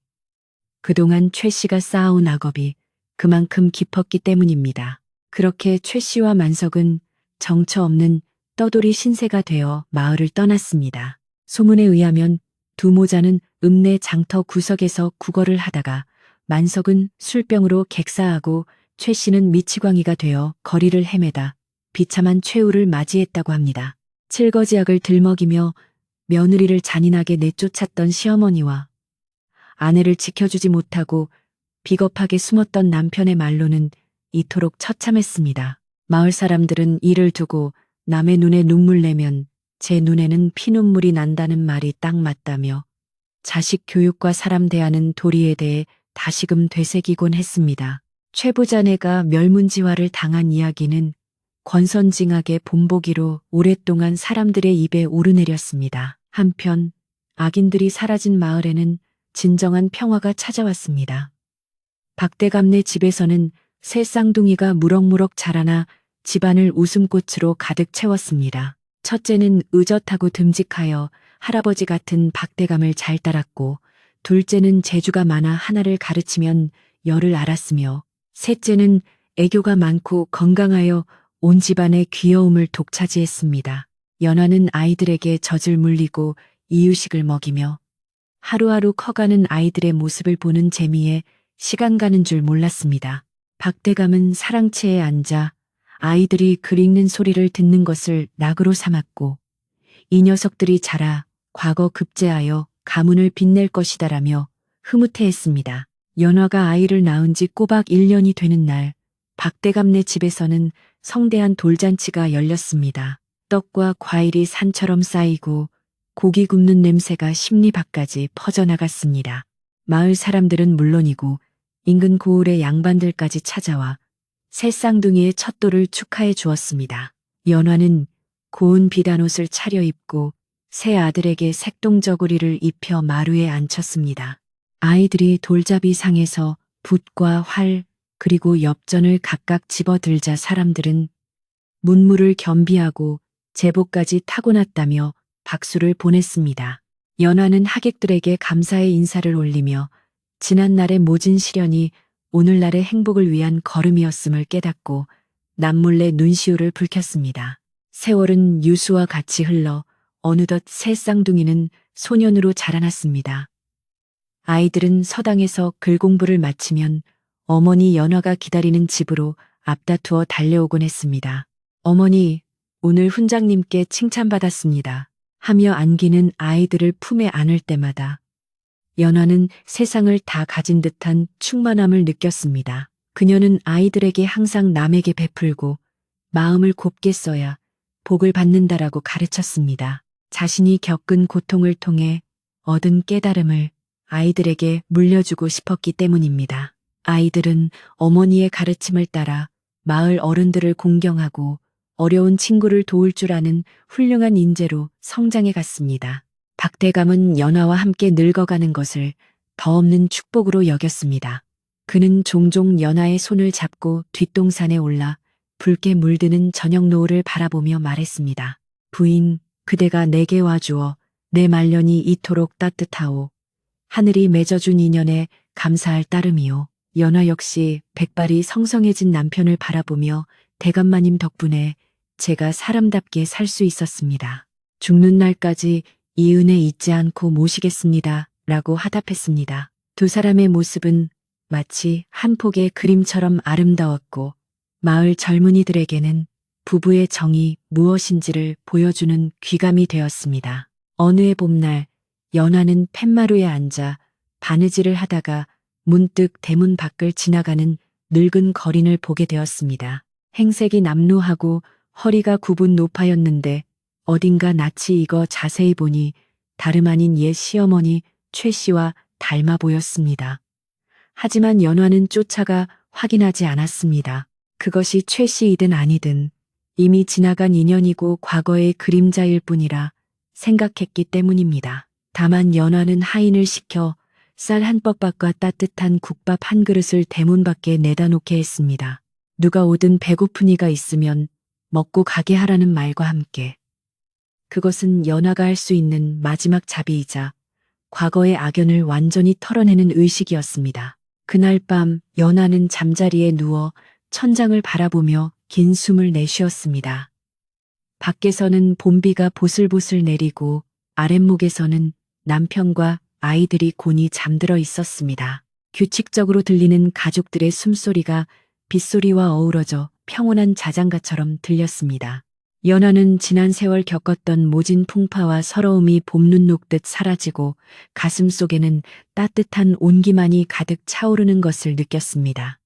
그동안 최 씨가 쌓아온 악업이 그만큼 깊었기 때문입니다. 그렇게 최 씨와 만석은 정처 없는 떠돌이 신세가 되어 마을을 떠났습니다. 소문에 의하면 두 모자는 읍내 장터 구석에서 구걸을 하다가 만석은 술병으로 객사하고 최 씨는 미치광이가 되어 거리를 헤매다 비참한 최후를 맞이했다고 합니다. 칠거지약을 들먹이며 며느리를 잔인하게 내쫓았던 시어머니와 아내를 지켜주지 못하고 비겁하게 숨었던 남편의 말로는 이토록 처참했습니다. 마을 사람들은 이를 두고 남의 눈에 눈물 내면 제 눈에는 피눈물이 난다는 말이 딱 맞다며 자식 교육과 사람 대하는 도리에 대해 다시금 되새기곤 했습니다. 최 부자네가 멸문지화를 당한 이야기는 권선징악의 본보기로 오랫동안 사람들의 입에 오르내렸습니다. 한편 악인들이 사라진 마을에는 진정한 평화가 찾아왔습니다. 박대감네 집에서는 새 쌍둥이가 무럭무럭 자라나 집안을 웃음꽃으로 가득 채웠습니다. 첫째는 의젓하고 듬직하여 할아버지 같은 박대감을 잘 따랐고, 둘째는 재주가 많아 하나를 가르치면 열을 알았으며, 셋째는 애교가 많고 건강하여 온 집안의 귀여움을 독차지했습니다. 연화는 아이들에게 젖을 물리고 이유식을 먹이며 하루하루 커가는 아이들의 모습을 보는 재미에 시간 가는 줄 몰랐습니다. 박대감은 사랑채에 앉아 아이들이 글 읽는 소리를 듣는 것을 낙으로 삼았고, 이 녀석들이 자라 과거 급제하여 가문을 빛낼 것이다라며 흐뭇해했습니다. 연화가 아이를 낳은 지 꼬박 1년이 되는 날, 박대감네 집에서는 성대한 돌잔치가 열렸습니다. 떡과 과일이 산처럼 쌓이고 고기 굽는 냄새가 심리 밖까지 퍼져나갔습니다. 마을 사람들은 물론이고 인근 고을의 양반들까지 찾아와 새 쌍둥이의 첫돌을 축하해 주었습니다. 연화는 고운 비단옷을 차려입고 새 아들에게 색동저고리를 입혀 마루에 앉혔습니다. 아이들이 돌잡이 상에서 붓과 활 그리고 엽전을 각각 집어들자 사람들은 문물을 겸비하고 제복까지 타고났다며 박수를 보냈습니다. 연화는 하객들에게 감사의 인사를 올리며 지난날의 모진 시련이 오늘날의 행복을 위한 걸음이었음을 깨닫고 남몰래 눈시울을 붉혔습니다. 세월은 유수와 같이 흘러 어느덧 새 쌍둥이는 소년으로 자라났습니다. 아이들은 서당에서 글 공부를 마치면 어머니 연화가 기다리는 집으로 앞다투어 달려오곤 했습니다. 어머니, 오늘 훈장님께 칭찬받았습니다. 하며 안기는 아이들을 품에 안을 때마다 연화는 세상을 다 가진 듯한 충만함을 느꼈습니다. 그녀는 아이들에게 항상 남에게 베풀고 마음을 곱게 써야 복을 받는다라고 가르쳤습니다. 자신이 겪은 고통을 통해 얻은 깨달음을 아이들에게 물려주고 싶었기 때문입니다. 아이들은 어머니의 가르침을 따라 마을 어른들을 공경하고 어려운 친구를 도울 줄 아는 훌륭한 인재로 성장해 갔습니다. 박대감은 연화와 함께 늙어가는 것을 더없는 축복으로 여겼습니다. 그는 종종 연화의 손을 잡고 뒷동산에 올라 붉게 물드는 저녁 노을을 바라보며 말했습니다. 부인, 그대가 내게 와주어 내 말년이 이토록 따뜻하오. 하늘이 맺어준 인연에 감사할 따름이오. 연화 역시 백발이 성성해진 남편을 바라보며 대감마님 덕분에 제가 사람답게 살 수 있었습니다. 죽는 날까지 이 은혜 잊지 않고 모시겠습니다. 라고 화답했습니다. 두 사람의 모습은 마치 한 폭의 그림처럼 아름다웠고 마을 젊은이들에게는 부부의 정이 무엇인지를 보여주는 귀감이 되었습니다. 어느 해 봄날 연화는 팻마루에 앉아 바느질을 하다가 문득 대문 밖을 지나가는 늙은 거린을 보게 되었습니다. 행색이 남루하고 허리가 굽은 노파였는데 어딘가 낯이 익어 자세히 보니 다름 아닌 옛 시어머니 최 씨와 닮아 보였습니다. 하지만 연화는 쫓아가 확인하지 않았습니다. 그것이 최 씨이든 아니든 이미 지나간 인연이고 과거의 그림자일 뿐이라 생각했기 때문입니다. 다만 연화는 하인을 시켜 쌀 한 뻑밥과 따뜻한 국밥 한 그릇을 대문 밖에 내다 놓게 했습니다. 누가 오든 배고픈 이가 있으면 먹고 가게 하라는 말과 함께 그것은 연화가 할 수 있는 마지막 자비이자 과거의 악연을 완전히 털어내는 의식이었습니다. 그날 밤 연화는 잠자리에 누워 천장을 바라보며 긴 숨을 내쉬었습니다. 밖에서는 봄비가 보슬보슬 내리고 아랫목에서는 남편과 아이들이 곤히 잠들어 있었습니다. 규칙적으로 들리는 가족들의 숨소리가 빗소리와 어우러져 평온한 자장가처럼 들렸습니다. 연화는 지난 세월 겪었던 모진 풍파와 서러움이 봄눈 녹듯 사라지고 가슴 속에는 따뜻한 온기만이 가득 차오르는 것을 느꼈습니다.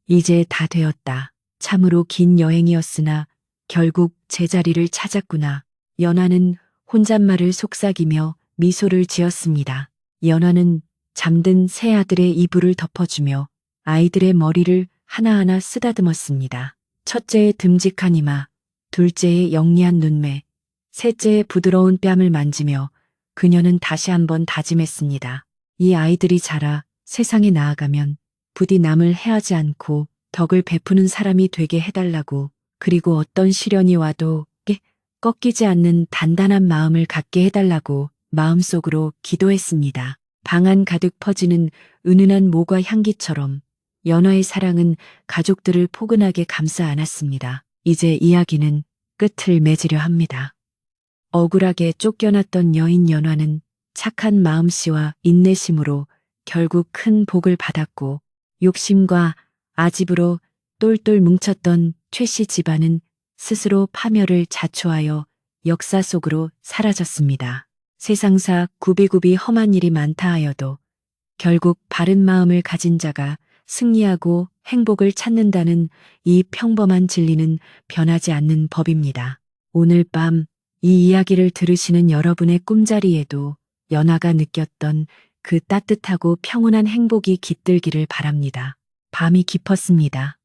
이제 다 되었다. 참으로 긴 여행이었으나 결국 제자리를 찾았구나. 연화는 혼잣말을 속삭이며 미소를 지었습니다. 연화는 잠든 새 아들의 이불을 덮어주며 아이들의 머리를 하나하나 쓰다듬었습니다. 첫째의 듬직한 이마, 둘째의 영리한 눈매, 셋째의 부드러운 뺨을 만지며 그녀는 다시 한번 다짐했습니다. 이 아이들이 자라 세상에 나아가면 부디 남을 해하지 않고 덕을 베푸는 사람이 되게 해달라고, 그리고 어떤 시련이 와도 꺾이지 않는 단단한 마음을 갖게 해달라고 마음속으로 기도했습니다. 방 안 가득 퍼지는 은은한 모과 향기처럼 연화의 사랑은 가족들을 포근하게 감싸 안았습니다. 이제 이야기는 끝을 맺으려 합니다. 억울하게 쫓겨났던 여인 연화는 착한 마음씨와 인내심으로 결국 큰 복을 받았고 욕심과 아집으로 똘똘 뭉쳤던 최 씨 집안은 스스로 파멸을 자초하여 역사 속으로 사라졌습니다. 세상사 굽이굽이 험한 일이 많다 하여도 결국 바른 마음을 가진 자가 승리하고 행복을 찾는다는 이 평범한 진리는 변하지 않는 법입니다. 오늘 밤 이 이야기를 들으시는 여러분의 꿈자리에도 연화가 느꼈던 그 따뜻하고 평온한 행복이 깃들기를 바랍니다. 밤이 깊었습니다.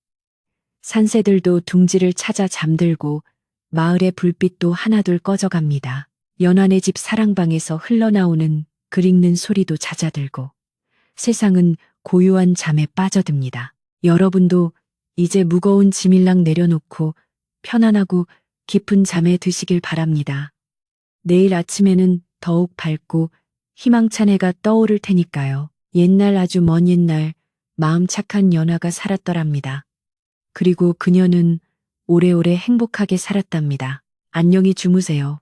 산새들도 둥지를 찾아 잠들고 마을의 불빛도 하나둘 꺼져갑니다. 연화네 집 사랑방에서 흘러나오는 글 읽는 소리도 잦아들고 세상은 고요한 잠에 빠져듭니다. 여러분도 이제 무거운 짐일랑 내려놓고 편안하고 깊은 잠에 드시길 바랍니다. 내일 아침에는 더욱 밝고 희망찬 해가 떠오를 테니까요. 옛날 아주 먼 옛날 마음 착한 연화가 살았더랍니다. 그리고 그녀는 오래오래 행복하게 살았답니다. 안녕히 주무세요.